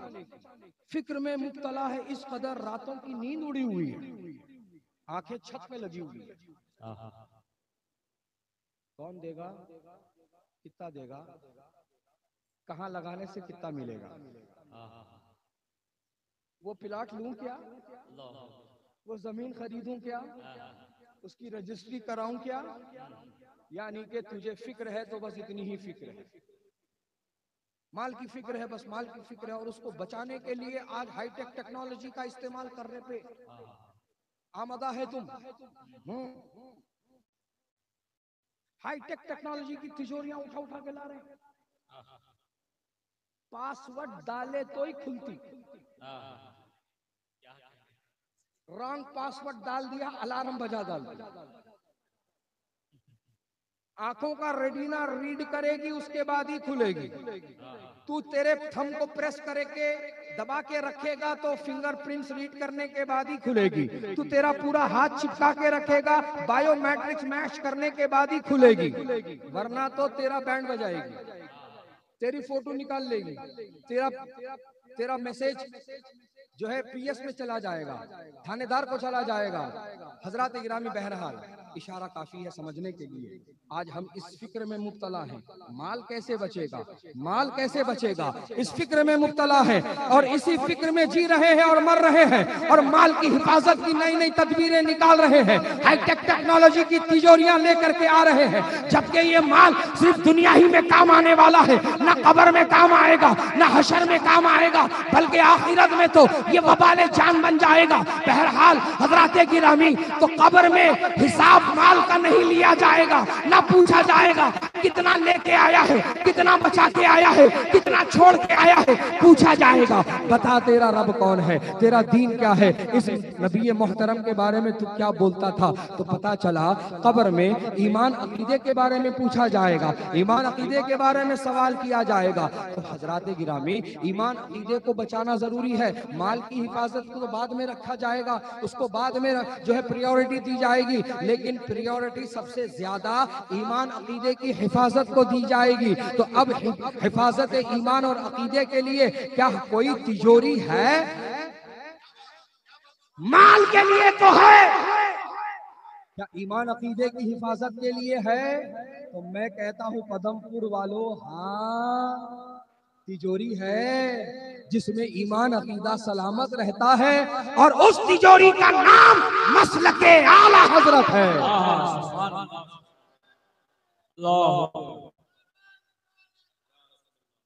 फिक्र में मुब्तला है, इस कदर रातों की नींद उड़ी हुई है, आंखें छत पे लगी हुई है। कौन देगा, कितना देगा, कहां लगाने से कितना मिलेगा, वो प्लाट लूं क्या, वो जमीन खरीदूं क्या, उसकी रजिस्ट्री कराऊं क्या। यानी कि तुझे फिक्र है तो बस इतनी ही फिक्र है, माल की फिक्र है, बस माल की फिक्र है। और उसको बचाने के लिए आज हाईटेक टेक्नोलॉजी का इस्तेमाल करने पे आमदा है तुम। हाईटेक टेक्नोलॉजी की तिजोरियां उठा उठा के ला रहे हैं, पासवर्ड डाले तो ही खुलती, रॉन्ग पासवर्ड डाल दिया अलार्म बजा डाल दिया। आंखों का रेटिना रीड करेगी उसके बाद ही खुलेगी। तू तेरे थंब को प्रेस करके दबा के रखेगा तो फिंगरप्रिंट्स रीड करने के बाद ही खुलेगी। तू तेरा पूरा हाथ चिपका के रखेगा, बायोमेट्रिक्स मैच करने के बाद ही खुलेगी, वरना तो तेरा बैंड बजाएगी, तेरी फोटो निकाल लेगी, तेरा मैसेज जो है पीएस में चला जाएगा, थानेदार को चला जाएगा। हजरात गिरामी, बहरहाल इशारा काफी है समझने के लिए। आज हम इस फिक्र में मुब्तला हैं, माल कैसे बचेगा, माल कैसे बचेगा, इस फिक्र में मुब्तला है और इसी फिक्र में जी रहे हैं और मर रहे हैं और माल की हिफाजत की नई नई तदबीरें निकाल रहे हैं, हाईटेक टेक्नोलॉजी की तिजोरियां लेकर के आ रहे हैं। जबकि ये माल सिर्फ दुनिया ही में काम आने वाला है, ना कब्र में काम आएगा, ना हशर में काम आएगा, बल्कि आखिरत में तो ये वबाले जान बन जाएगा। बहरहाल हजराते गिरामी, तो कब्र में हिसाब माल का नहीं लिया जाएगा, ना पूछा जाएगा कितना लेके आया है, कितना बचा के आया है, कितना छोड़ के आया है, पूछा जाएगा बता तेरा रब कौन है, तेरा दीन क्या है, इस नबी मोहतरम के बारे में तू क्या बोलता था। तो पता चला कब्र में ईमान अकीदे के बारे में पूछा जाएगा, ईमान अकीदे के बारे में सवाल किया जाएगा। तो हजरात गिरामी, ईमान अकीदे को बचाना जरूरी है, माल की हिफाजत को तो बाद में रखा जाएगा, उसको बाद में जो है प्रायोरिटी दी जाएगी, लेकिन प्रायोरिटी सबसे ज्यादा ईमान अकीदे की हिफाजत को दी जाएगी। तो अब हिफाजत ईमान और अकीदे के लिए क्या कोई तिजोरी है? माल के लिए तो है, क्या ईमान अकीदे की हिफाजत के लिए है? तो मैं कहता हूं पदमपुर वालों, हाँ तिजोरी है जिसमें ईमान अकीदा सलामत रहता है और उस तिजोरी का नाम मसलके आला हजरत है।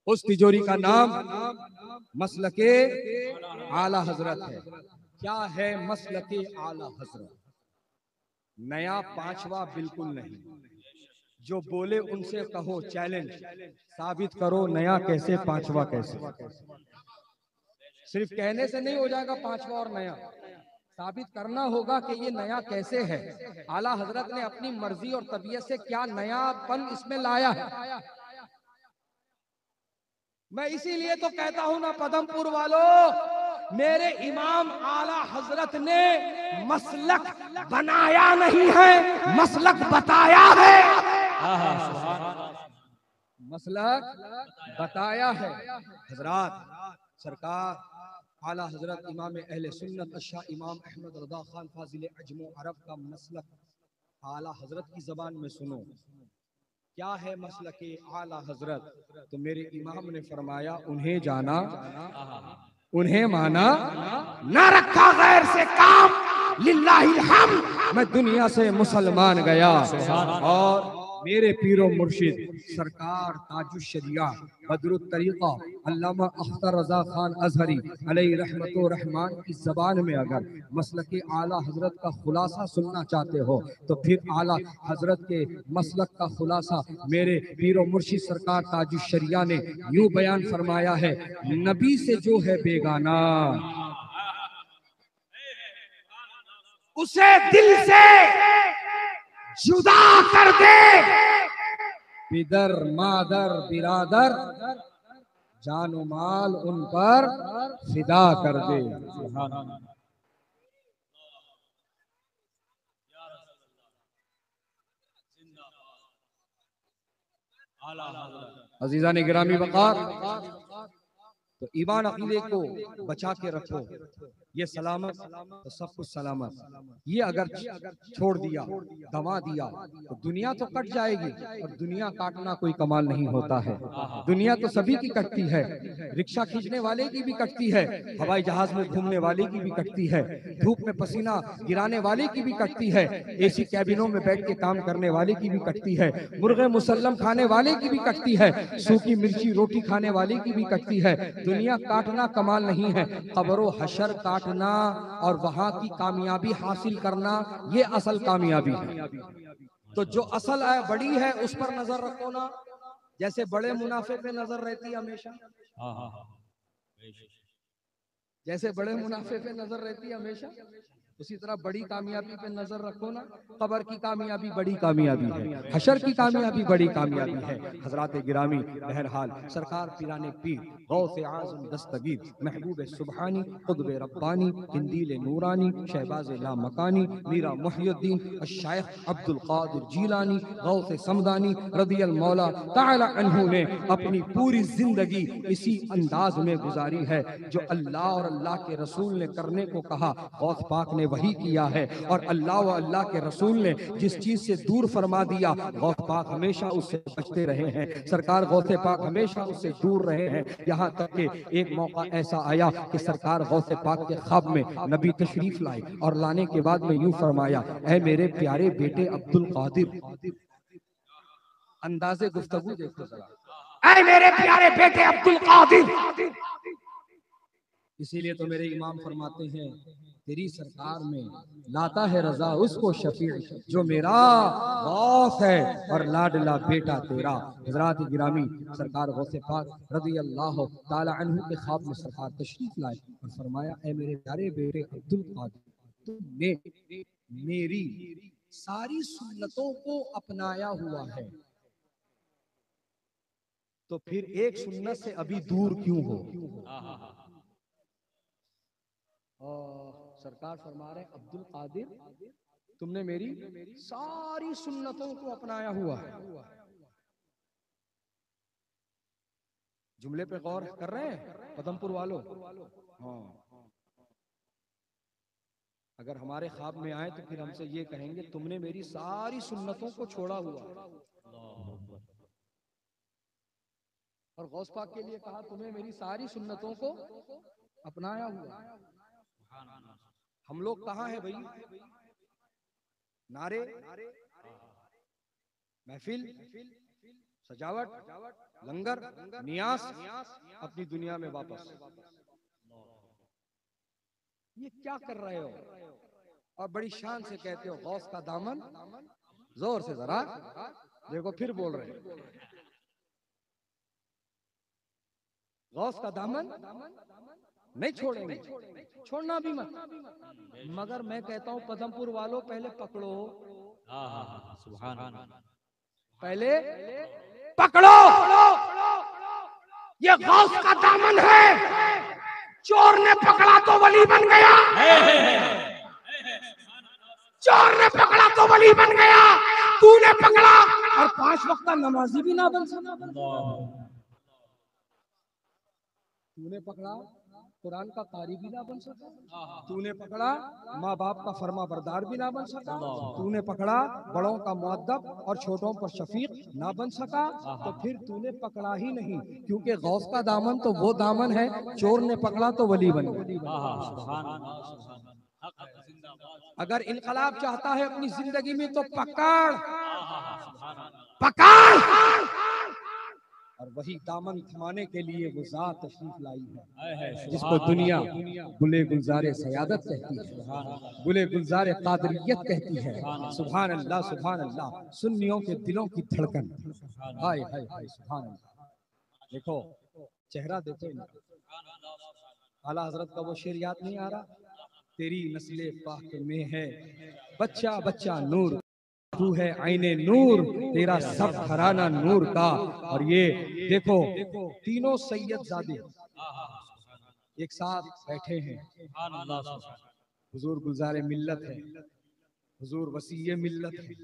उस तिजोरी का नाम मसलके आला हजरत है। क्या है मसलके आला हजरत? नया पांचवा बिल्कुल नहीं, जो बोले उनसे कहो चैलेंज, साबित करो नया कैसे पांचवा कैसे। सिर्फ कहने से नहीं हो जाएगा पांचवा और नया, साबित करना होगा कि ये नया कैसे है। आला हजरत ने अपनी मर्जी और तबीयत से क्या नयापन इसमें लाया है। मैं इसीलिए तो कहता हूं ना पदमपुर वालों, मेरे इमाम आला हजरत ने मसलक बनाया नहीं है, मसलक बताया है। मसलक बताया है। हजरात, सरकार आला हजरत इमाम अहले सुन्नत अशा इमाम अहमद रज़ा खान फाजिल अजम अरब का मसलक आला हजरत की जबान में सुनो। क्या है मसलक आला हजरत? तो मेरे इमाम ने फरमाया, उन्हें जाना, उन्हें माना, ना रखा गैर से काम, लिल्लाहिल हम्द, मैं दुनिया से मुसलमान गया। और मेरे पीरो मुर्शिद सरकार ताजुश शरिया बदरुत तरीका अल्लामा अख्तर रजा खान अजहरी अलैहि रहमतो रहमान की जबान में अगर मसलक आला हजरत का खुलासा सुनना चाहते हो तो फिर आला हजरत के मसलक का खुलासा मेरे पीरो मुर्शिद सरकार ताजुश शरिया ने यूं बयान फरमाया है, नबी से जो है बेगाना उसे दिल से जुदा कर दे, पिदर मादर बिरादर जानो माल उन पर फिदा कर दे। अजीजा ने गिरामी वकार, तो ईमान अकीदे को बचा के रखो, ये सलामत तो सब कुछ सलामत। ये अगर छोड़ दिया, दबा दिया तो दुनिया तो कट जाएगी, और दुनिया काटना कोई कमाल नहीं होता है। दुनिया तो सभी की कटती है, रिक्शा खींचने वाले की भी कटती है, हवाई जहाज में घूमने वाले की भी कटती है, धूप में पसीना गिराने वाले की भी कटती है, एसी कैबिनों में बैठ के काम करने वाले की भी कटती है, मुर्गे मुसल्लम खाने वाले की भी कटती है, सूखी मिर्ची रोटी खाने वाले की भी कटती है। दुनिया काटना कमाल नहीं है, कब्रो हशर काटना और वहां की कामयाबी हासिल करना ये असल कामयाबी है। तो जो असल बड़ी है उस पर नजर रखो ना, जैसे बड़े मुनाफे पे नजर रहती है हमेशा, जैसे बड़े मुनाफे पे नजर रहती है हमेशा, उसी तरह बड़ी कामयाबी पे नजर रखो ना। कब्र की कामयाबी बड़ी कामयाबी है, हशर की कामयाबी बड़ी कामयाबी है। हजरात गिरामी, बहरहाल सरकार पिराने पीर गौसे आज़म दस्तगीर महबूब सुबहानी कुतुब रब्बानी इंदील नूरानी शहबाज लामकानी मीरा मुहियुद्दीन अश-शाइख अब्दुल कादिर जीलानी गौसे समदानी रदियल मौला ताला अन्हु ने अपनी पूरी जिंदगी इसी अंदाज में गुजारी है जो अल्लाह और अल्लाह के रसूल ने करने को कहा, गौस पाक ने वही किया है। और अल्लाह व अल्लाह के रसूल ने जिस चीज से दूर फरमा दिया, गौस पाक हमेशा उससे बचते रहे हैं। सरकार गौसे पाक हमेशा उससे दूर रहे हैं। यहाँ तक कि एक मौका ऐसा आया कि सरकार गौसे पाक के ख्वाब में नबी तशरीफ लाए और लाने के बाद में यूं फरमाया, ऐ मेरे प्यारे बेटे अब्दुल कादिर, अंदाजे गुफ्तगू देखो जरा, ऐ मेरे प्यारे बेटे अब्दुल कादिर। इसीलिए तो मेरे इमाम फरमाते हैं, तेरी सरकार में लाता है रजा उसको शफी जो मेरा गौस है और लाडला बेटा तेरा। हजरात गिरामी, सरकार गौसे पाक रज़ी अल्लाह ताला अन्हु के ख्वाब में सरकार तशरीफ लाए और फरमाया, ऐ मेरे प्यारे बेटे अब्दुल कादिर, तुमने मेरी सारी सुन्नतों को अपनाया हुआ है, तो फिर एक सुन्नत से अभी दूर क्यों हो? और सरकार फरमा रहे, अब्दुल कादिर, तुमने मेरी सारी सुन्नतों को अपनाया हुआ है। जुमले पे गौर कर रहे हैं पदमपुर वालों? हाँ, अगर हमारे ख्वाब में आए तो फिर हमसे ये कहेंगे, तुमने मेरी सारी सुन्नतों को छोड़ा हुआ। और गौस पाक के लिए कहा, तुम्हें मेरी सारी सुन्नतों को अपनाया हुआ। हम लोग कहाँ हैं भाई? नारे, महफिल, सजावट, लंगर, नियास, अपनी दुनिया में वापस। ये क्या कर रहे हो? और बड़ी शान से कहते हो गौस का दामन, जोर से जरा देखो, फिर बोल रहे हैं गौस का दामन नहीं छोड़ेंगे, छोड़ना भी मत। मगर मैं कहता हूं पदमपुर वालों, पहले पकड़ो, सुभान अल्लाह, पहले पकड़ो। ये गौस का दामन है, चोर ने पकड़ा तो वली बन गया, चोर ने पकड़ा तो वली बन गया, तूने पकड़ा और 5 वक्त का नमाजी भी ना बन सका। तूने पकड़ा कुरान का कारी भी ना बन सका, तूने पकड़ा माँ बाप का फर्मा बरदार भी ना बन सका, तूने पकड़ा बड़ों का मुअद्दब और छोटों पर शफीक ना बन सका, तो फिर तूने पकड़ा ही नहीं। क्योंकि गौस का दामन तो वो दामन है, चोर ने पकड़ा तो वली बन गया। अगर इनकलाब चाहता है अपनी जिंदगी में तो पकड़ पकड़, और वही दामन थमाने के लिए वो जात तशरीफ लाई है जिसको दुनिया गुले गुलजारे सयादत कहती है, गुले गुलजारे कादरियत कहती है। सुभान अल्लाह, सुभान अल्लाह। सुन्नियों के दिलों की धड़कन, हाय हाय हाय, सुभान अल्लाह। देखो चेहरा देखो इनका, आला हजरत का वो शेर याद नहीं आ रहा, तेरी नस्ले पाक में है बच्चा बच्चा नूर, तू है आईने नूर, तेरा सब घराना नूर का। और ये देखो तीनों सैयदजादे एक साथ बैठे हैं, हुजूर गुलजारे मिल्लत है, हुजूर वसीये मिल्लत है,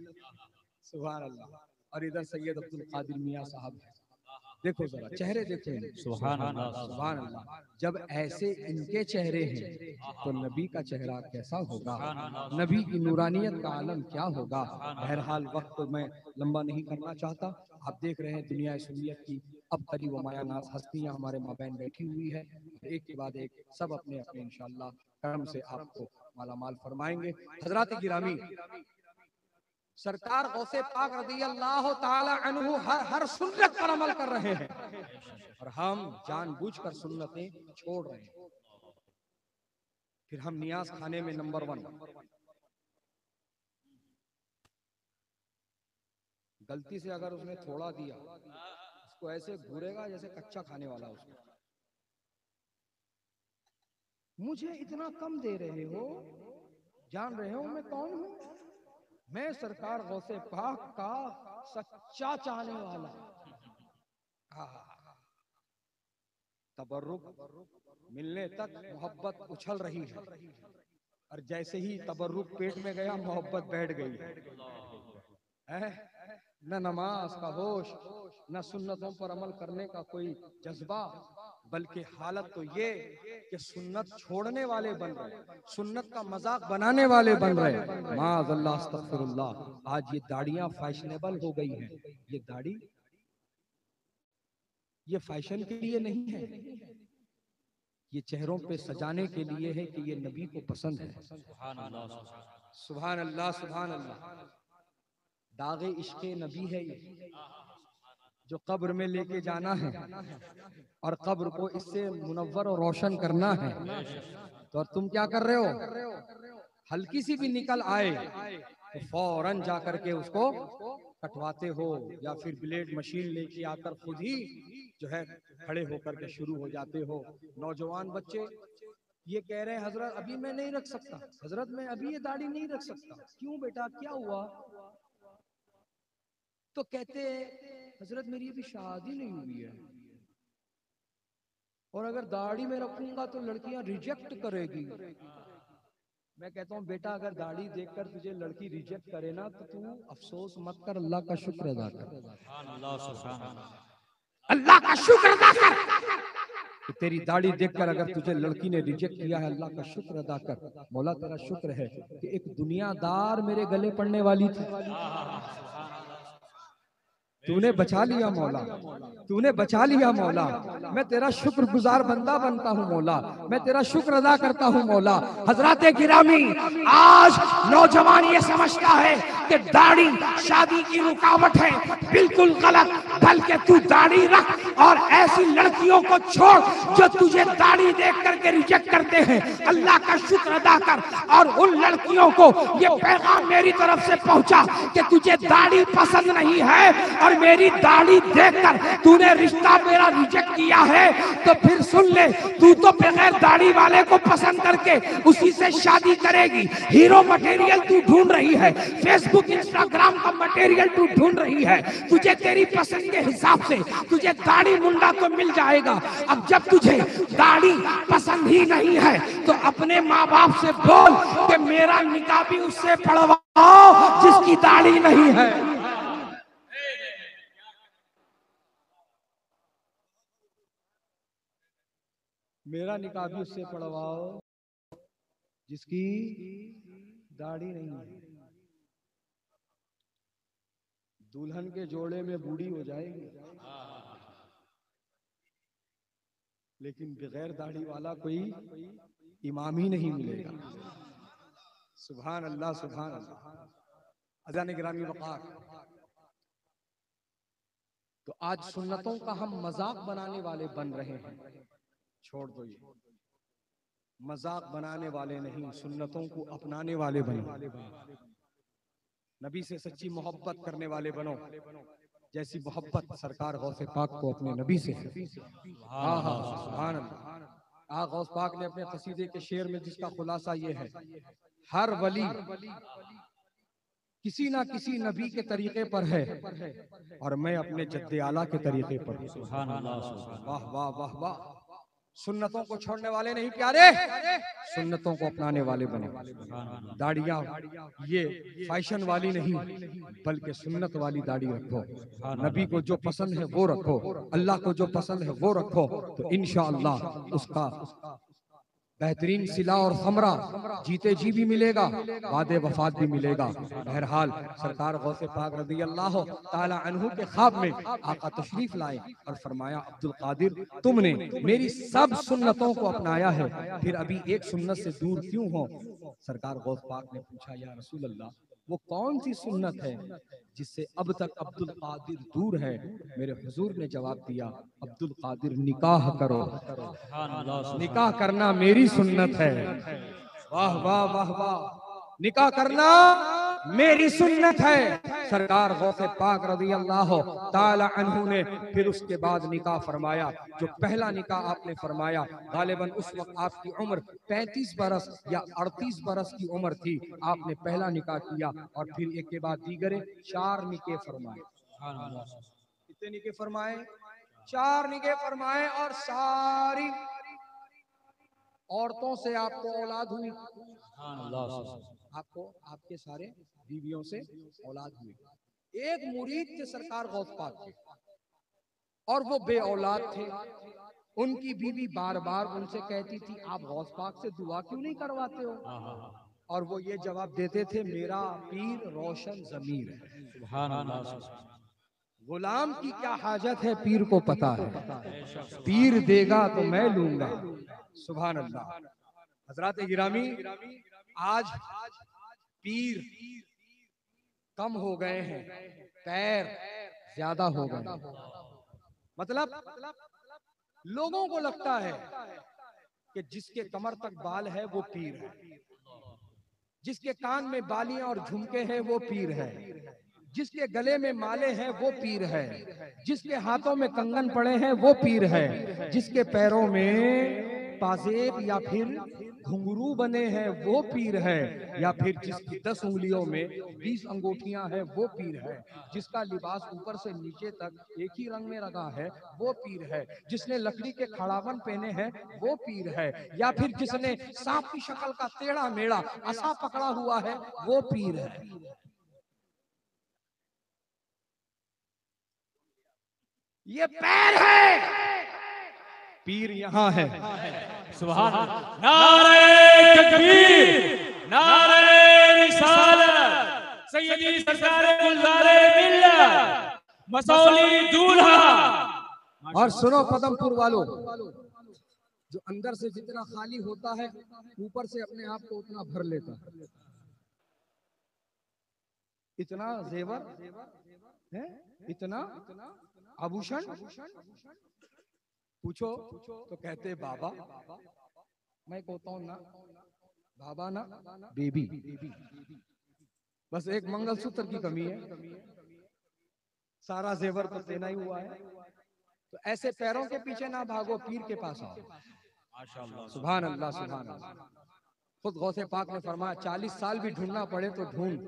सुभान अल्लाह। और इधर सैयद अब्दुल कादिर मियां साहब है। देखो जरा चेहरे देखो, सुभान अल्लाह, सुभान अल्लाह। जब ऐसे इनके चेहरे हैं तो नबी का चेहरा कैसा होगा, नबी की नूरानियत का आलम क्या होगा। बहरहाल वक्त तो मैं लंबा नहीं करना चाहता। आप देख रहे हैं दुनिया सुन्नियत की अब करीब मायानाज हस्तियां हमारे माबैन बैठी हुई है, एक के बाद एक सब अपने अपने इंशाअल्लाह करम से आपको मालामाल फरमाएंगे। हजरात गिरामी, सरकार गौसे पाक रज़ी अल्लाह ताला अन्हु हर सुन्नत पर अमल कर रहे हैं, और हम जानबूझकर सुन्नतें छोड़ रहे हैं। फिर हम नियाज खाने में नंबर 1, गलती से अगर उसने थोड़ा दिया उसको ऐसे घूरेगा जैसे कच्चा खाने वाला उसको। मुझे इतना कम दे रहे हो, जान रहे हो मैं कौन हूं? मैं सरकार गौसे पाक का सच्चा चाहने वाला। तबर्रुक मिलने तक मोहब्बत उछल रही है, और जैसे ही तबर्रुक पेट में गया मोहब्बत बैठ गई है। न नमाज का होश, न सुन्नतों पर अमल करने का कोई जज्बा, बल्कि हालत तो ये कि सुन्नत छोड़ने वाले बन रहे, सुन्नत का मजाक बनाने वाले बन रहे। माअज़ल्लाह अस्तग़फिरुल्लाह। आज ये दाढ़ियां फैशनेबल हो गई हैं। ये दाढ़ी ये फैशन के लिए नहीं है, ये चेहरों पे सजाने के लिए है कि ये नबी को पसंद है। सुभान अल्लाह, सुभान अल्लाह। दागे इश्क़े नबी है ये, जो कब्र में लेके जाना है और कब्र को इससे मुनव्वर और रोशन करना है। तो और तुम क्या कर रहे हो? हल्की सी भी निकल आए तो फौरन जाकर के उसको कटवाते हो, या फिर ब्लेड मशीन लेके आकर खुद ही जो है खड़े होकर के शुरू हो जाते हो। नौजवान बच्चे ये कह रहे हैं हजरत अभी मैं नहीं रख सकता, हजरत मैं अभी ये दाढ़ी नहीं रख सकता। क्यों बेटा, क्या हुआ? तो कहते हजरत मेरी अभी शादी नहीं हुई है, और अगर दाढ़ी में रखूंगा तो लड़कियां रिजेक्ट करेगी। मैं कहता हूँ बेटा, अगर दाढ़ी देखकर तुझे लड़की रिजेक्ट करे ना तो तू अफसोस मत कर, अल्लाह का शुक्र अदा कर, अल्लाह का शुक्र अदा कर। तेरी दाढ़ी देखकर अगर तुझे लड़की ने रिजेक्ट किया है, अल्लाह का शुक्र अदा कर। मौला तेरा शुक्र है कि एक दुनियादार मेरे गले पड़ने वाली थी, तूने बचा लिया मौला, तूने बचा लिया मौला। मैं तेरा शुक्रगुजार बंदा बनता हूँ मौला, मैं तेरा शुक्र अदा करता हूँ मौला। हजराते गिरामी, आज नौजवान ये समझता है कि दाढ़ी शादी की रुकावट है, बिल्कुल गलत। बल्कि तू दाढ़ी रख और ऐसी लड़कियों को छोड़ जो तुझे दाढ़ी देख करके रिजेक्ट करते हैं, अल्लाह का शुक्र अदा कर। और उन लड़कियों को ये पैगाम मेरी तरफ से पहुंचा कि तुझे दाढ़ी पसंद नहीं है और मेरी दाढ़ी देखकर तूने रिश्ता मेरा रिजेक्ट किया है, तो फिर सुन ले, तू तो बगैर दाढ़ी वाले को पसंद करके उसी से शादी करेगी। हीरो मटेरियल तू ढूंढ रही है, फेसबुक इंस्टाग्राम का मटेरियल तू ढूंढ रही है, तुझे तेरी पसंद के हिसाब से तुझे दाढ़ी मुंडा तो मिल जाएगा। अब जब तुझे दाढ़ी पसंद ही नहीं है तो अपने माँ बाप से बोल कि मेरा निकाह भी उससे पढ़वाओ जिसकी दाढ़ी नहीं है। मेरा निकाह भी उससे पढ़वाओ जिसकी दाढ़ी नहीं है। दुल्हन के जोड़े में बूढ़ी हो जाएगी, लेकिन बगैर दाढ़ी वाला कोई इमाम ही नहीं मिलेगा। सुभान अल्लाह, सुभान अल्लाह। अज़ान गिरामी वक़ार। तो आज सुन्नतों का हम मजाक बनाने वाले बन रहे हैं। छोड़ दो ये मजाक बनाने वाले नहीं, सुन्नतों को अपनाने वाले बनो। नबी से सच्ची मोहब्बत करने वाले बनो, जैसी मोहब्बत सरकार गौसे पाक को अपने नबी से है। हाँ हाँ, सुभान अल्लाह। गौस पाक ने अपने कसीदे के शेर में जिसका खुलासा ये है, हर वली किसी ना किसी नबी के तरीके पर है और मैं अपने जद्दे आला के तरीके पर। वाह वाह वाह वाह। सुन्नतों को छोड़ने वाले नहीं प्यारे, सुन्नतों को अपनाने वाले बने। दाढ़ियां ये फैशन वाली नहीं, बल्कि सुन्नत वाली दाढ़ी रखो। नबी को जो पसंद है वो रखो, अल्लाह को जो पसंद है वो रखो, तो इंशाअल्लाह उसका बेहतरीन सिला और समरा जीते जी भी मिलेगा, वादे वफात भी मिलेगा। बहरहाल सरकार गौसे पाक रज़ी अल्लाह ताला अन्हु के ख्वाब में आका तशरीफ लाए और फरमाया, अब्दुल कादिर तुमने मेरी सब सुन्नतों को अपनाया है, फिर अभी एक सुन्नत से दूर क्यों हो? सरकार गौस पाक ने पूछा, या रसूल अल्लाह वो कौन सी सुन्नत है जिससे अब तक अब्दुल कादिर दूर है? मेरे हुजूर ने जवाब दिया, अब्दुल कादिर निकाह करो, निकाह करना मेरी सुन्नत है। वाह वाह वाह वाह, निकाह करना मेरी सुन्नत है। सरकार गौसे पाक रज़ी अल्लाह ताला अन्हु ने फिर उसके बाद निकाह फरमाया। जो पहला निकाह आपने फरमाया, गालिबन उस वक्त आपकी उम्र 35 बरस या 38 बरस की उम्र थी, आपने पहला निकाह किया और फिर एक के बाद दीगरे 4 निकाह फरमाए। कितने निकाह फरमाए? 4 निकाह फरमाए। और सारी औरतों से आपको औलाद हुई, आपको आपके सारे बीवियों से औलाद हुई। एक मुरीद थे सरकार गौस पाक के और वो बे औलाद थे। उनकी बीवी बार बार उनसे कहती थी, आप गौस पाक से दुआ क्यों नहीं करवाते हो? और वो ये जवाब देते थे, मेरा पीर रोशन ज़मीर है। गुलाम की क्या हाजत है, पीर को पता है, पीर देगा तो मैं लूंगा। सुभान अल्लाह। हजरात गिरामी, आज पीर कम हो गए हैं, पैर ज्यादा हो गए। मतलब लोगों को लगता है कि जिसके कमर तक बाल है वो पीर है, जिसके कान में बालियां और झुमके हैं वो पीर है, जिसके गले में माले हैं वो पीर है, जिसके हाथों में कंगन पड़े हैं वो पीर है, जिसके पैरों में पाजेब या फिर घुंघरू बने हैं वो पीर है, या फिर जिसकी 10 उंगलियों में 20 अंगूठियां हैं वो पीर है, जिसका लिबास ऊपर से नीचे तक एक ही रंग में रंगा है वो पीर है, जिसने लकड़ी के खड़ावन पहने हैं वो पीर है, या फिर जिसने सांप की शक्ल का टेढ़ा मेढ़ा असा पकड़ा हुआ है वो पीर है। ये पैर है, पीर यहाँ है। सुभान अल्लाह। नारे तकबीर, नारे रिसालत, सैयदी सरकार गुलजारे मिल्लत, मसौली दूल्हा। और सुनो पदमपुर वालों, जो अंदर से जितना खाली होता है ऊपर से अपने आप को उतना भर लेता है। इतना जेवर है, इतना आभूषण। पूछो तो कहते बाबा, मैं कहता हूं ना बाबा ना बेबी, बस एक मंगलसूत्र की कमी है, सारा जेवर तो देना ही हुआ है। तो ऐसे पैरों के पीछे ना भागो, पीर के पास आओ। सुभान अल्लाह, सुभान अल्लाह। खुद गौसे पाक ने फरमाया 40 साल भी ढूंढना पड़े तो ढूंढ,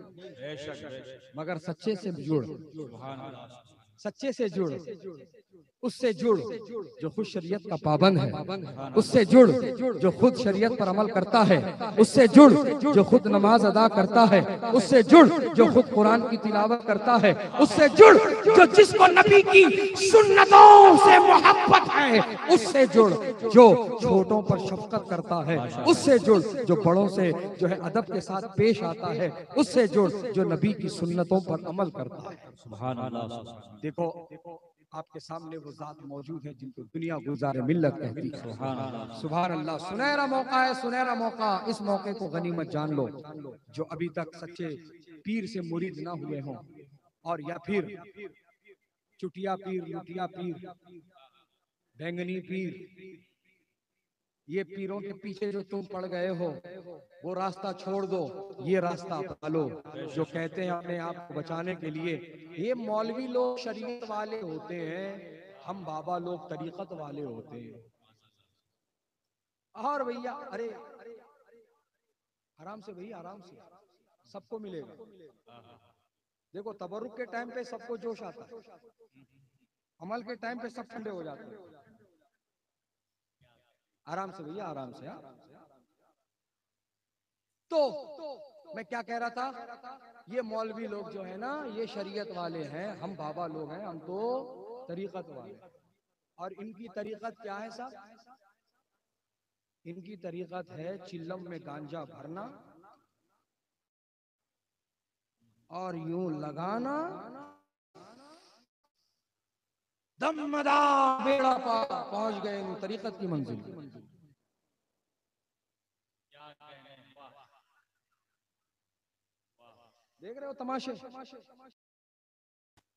मगर सच्चे से जुड़, सच्चे से जुड़, उससे जुड़ जो खुद शरीयत का पाबंद है, उससे जुड़ जो खुद शरीयत पर अमल करता है, उससे जुड़ जो खुद नमाज अदा करता है, उससे जुड़ जो खुद कुरान की तिलावत करता है, उससे जुड़ जो जिसको नबी की सुन्नतों से मोहब्बत है, उससे जुड़ जो छोटों पर शफकत करता है, उससे जुड़ जो बड़ों से जो है अदब के साथ पेश आता है, उससे जुड़ जो नबी की सुन्नतों पर अमल करता है। सुभान अल्लाह। देखो आपके सामने वो जात मौजूद है जिनको दुनिया गुजारे मिल्लत कहती है। सुभान अल्लाह। सुनहरा मौका है, सुनहरा मौका, इस मौके को गनीमत जान लो। जो अभी तक सच्चे पीर से मुरीद ना हुए हों, और या फिर चुटिया पीर, लुटिया पीर, बैंगनी पीर, ये पीरों के पीछे जो तुम पड़ गए हो, वो रास्ता छोड़ दो, ये रास्ता अपना लो। जो कहते हैं अपने आप को बचाने के लिए, ये मौलवी लोग शरीयत वाले होते हैं, हम बाबा लोग तरीकत वाले होते हैं। और भैया अरे आराम से भैया, आराम से, सबको मिलेगा। देखो तबरुक के टाइम पे सबको जोश आता है, अमल के टाइम पे सब ठंडे हो जाते हैं। आराम से भैया, आराम से। तो मैं क्या कह रहा था, ये मौलवी लोग जो है ना, ये शरीयत वाले हैं, हम बाबा लोग हैं, हम तो तरीकत वाले। और इनकी तरीकत क्या है साहब? इनकी तरीकत है चिल्लम में गांजा भरना और यूं लगाना, दमदार बेड़ा पार पहुंच गए इन तरीकत की मंजिल। देख रहे हो तमाशे,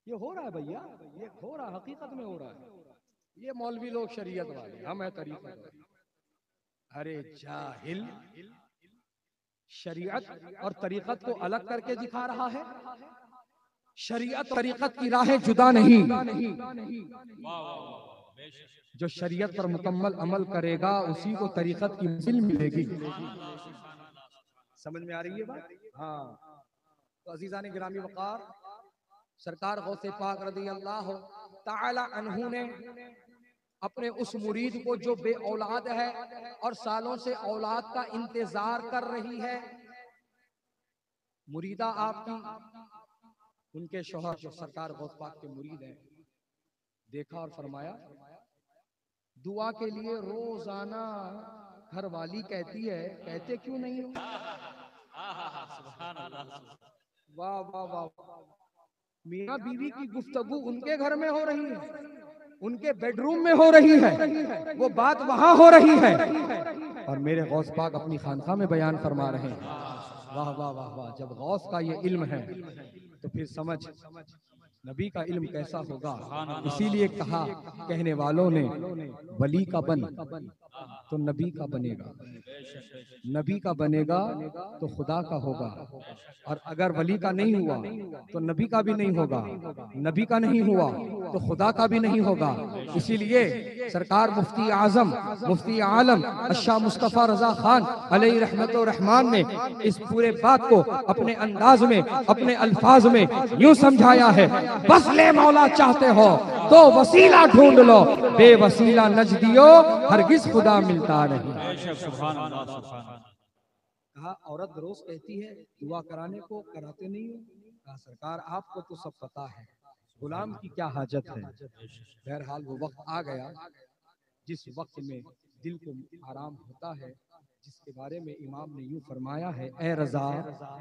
ये हो रहा है भैया, ये हो रहा, हकीकत में हो रहा है। ये मौलवी लोग शरीयत वाले, हम है तरीकत वाले। अरे जाहिल, शरीयत और तरीकत को अलग करके दिखा रहा है। शरीयत तरीकत की राहें जुदा नहीं। जो शरीयत पर मुकम्मल अमल करेगा उसी को तरीकत की मंजिल मिलेगी। समझ में आ रही है बात? हाँ। तो अजीजान गिरामी वक़ार, सरकार गौसे पाक रज़ी अल्लाह ताला अन्हु ने अपने उस मुरीद को जो बे औलाद है और सालों से औलाद का इंतजार कर रही है, मुरीदा आपकी, उनके शौहर जो सरकार गौस पाक के मुरीद हैं, देखा और फरमाया दुआ के लिए रोजाना घर वाली कहती है, कहते क्यों नहीं हो? वाह वाह वाह। मियाँ बीवी की गुफ्तगू उनके घर में हो रही है, उनके बेडरूम में हो रही है, वो बात वहां हो रही है, और मेरे गौस पाक अपनी खानका में बयान फरमा रहे हैं। वाह वाह वाह वाह। जब गौस का ये इल्म है तो फिर समझ नबी का इल्म कैसा होगा। इसीलिए कहा कहने वालों ने, वली का बन तो नबी का बनेगा, नबी का बनेगा तो खुदा का होगा, और अगर वली का नहीं हुआ तो नबी का भी नहीं होगा, नबी का नहीं हुआ तो खुदा का भी नहीं होगा। इसीलिए सरकार मुफ्ती आजम, मुफ्ती आलम अशा मुस्तफ़ा रजा खान अलैहि रहमत व रहमान ने इस पूरे बात को अपने अंदाज में, अपने अल्फाज में यूं समझाया है, बस ले मौला चाहते हो तो वसीला ढूंढ लो, बेवसीला नजदियो हरगिज खुदा मिलता नहीं। कहा औरत रोज कहती है दुआ कराने को, कराते नहीं हो। कहा सरकार आपको तो सब पता है, गुलाम की क्या हाजत है। बहरहाल वो वक्त आ गया जिस वक्त में दिल को आराम होता है, जिसके बारे में इमाम ने यूं फरमाया है, ए रजा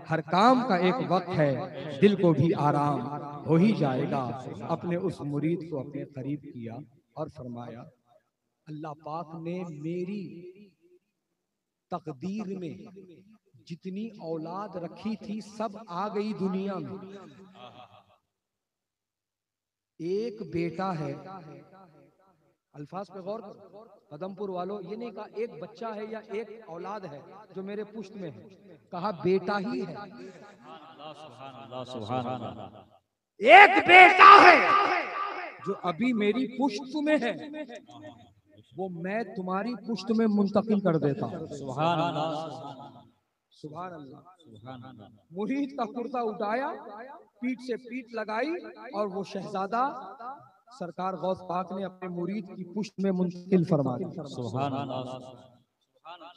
हर काम का एक वक्त है, दिल को भी आराम हो ही जाएगा। अपने उस मुरीद को अपने करीब किया और फरमाया अल्लाह पाक ने मेरी तकदीर में जितनी औलाद रखी थी सब आ गई दुनिया में। एक बेटा है, अल्फाज पे गौर करो पदमपुर वालों, ये नहीं कहा एक बच्चा है या एक औलाद है जो मेरे पुश्त में है, कहा बेटा ही है। एक बेटा है जो अभी मेरी पुश्त में है, वो मैं तुम्हारी पुश्त में मुंतकिल कर देता हूं। सुभान अल्लाह, सुभान अल्लाह। सुभान अल्लाह। मुरीद का कुर्ता उठाया, पीठ से पीठ लगाई, और वो शहजादा सरकार गौस पाक ने अपने मुरीद की पुश्त में मुंतकिल फरमा दिया। सुभान अल्लाह,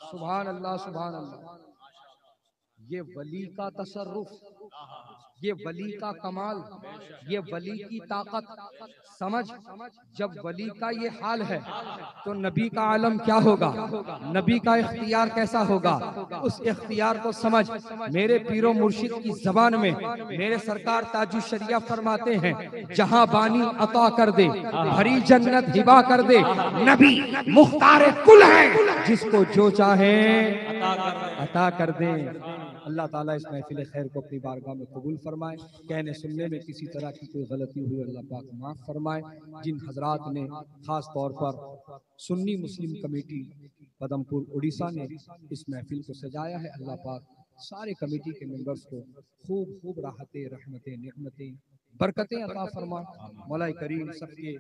सुभान अल्लाह, सुभान अल्लाह। ये वली का तसर्रुफ, ये वली का कमाल, ये वली की ताकत समझ। जब वली का ये हाल है तो नबी का आलम क्या होगा, नबी का इख्तियार कैसा होगा, उस इख्तियार को समझ। मेरे पीरो मुर्शिद की जबान में मेरे सरकार ताजुश शरिया फरमाते हैं, जहां बानी अता कर दे, भरी जन्नत हिबा कर दे, नबी मुख्तार कुल है, जिसको जो चाहे अता कर दे। अल्लाह ताला इस महफिल खैर को अपनी बारगाह में कबूल फरमाए। कहने सुनने में किसी तरह की कोई गलती हुई अल्लाह पाक माफ फरमाए। जिन हजरात ने खास तौर पर सुन्नी मुस्लिम कमेटी पदमपुर उड़ीसा ने इस महफिल को सजाया है, अल्लाह पाक सारे कमेटी के मेंबर्स को खूब खूब राहतें, रहमतें, नेमतें, बरकतें अता फरमा। मौला करीम सबके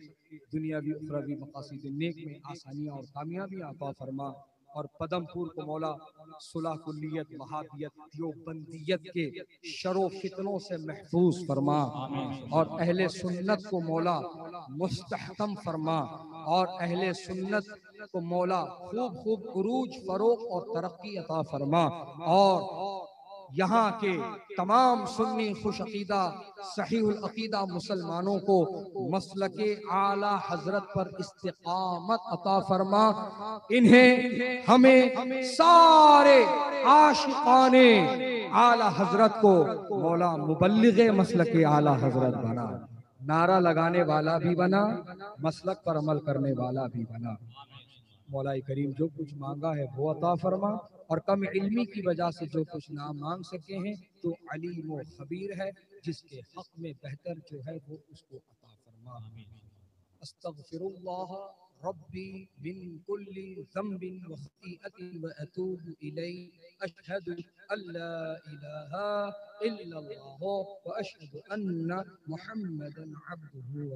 दुनियावी उखरवी मकासद नेक में आसानियाँ और कामयाबियाँ अता फरमा। और पदमपुर को मौला सुलह कुल्लियत, वहाबियत, देवबंदियत के शरो फितनों से महफूज फरमा, और अहले सुन्नत को मौला मुस्तहकम फरमा, और अहले सुन्नत को मौला खूब खूब उरूज, फरोग और तरक्की अता फरमा। और यहाँ के तमाम सुन्नी खुश अकीदा सहीहुल अकीदा मुसलमानों को मसलके आला हजरत पर इस्तिकामत अता फरमा। इन्हें हमें सारे आशिकाने आला हजरत को मौला मुबल्लिगे मसलके आला हजरत बना, नारा लगाने वाला भी बना, मसलक पर अमल करने वाला भी बना। मौला करीम जो कुछ मांगा है वो अता फरमा, और कम इल्मी की वजह से जो कुछ ना मांग सके हैं तो अलीम व खबीर है, जिसके हक में बेहतर जो है वो उसको अता फरमा। अस्तगफिरुल्लाह रब्बी मिन कुल्ली ज़ंबिन व खतीअतिन व अतूबु इलैहि, अशहदु अल्ला इलाहा इल्लल्लाह व अशहदु अन्ना मुहम्मदन अब्दुहु व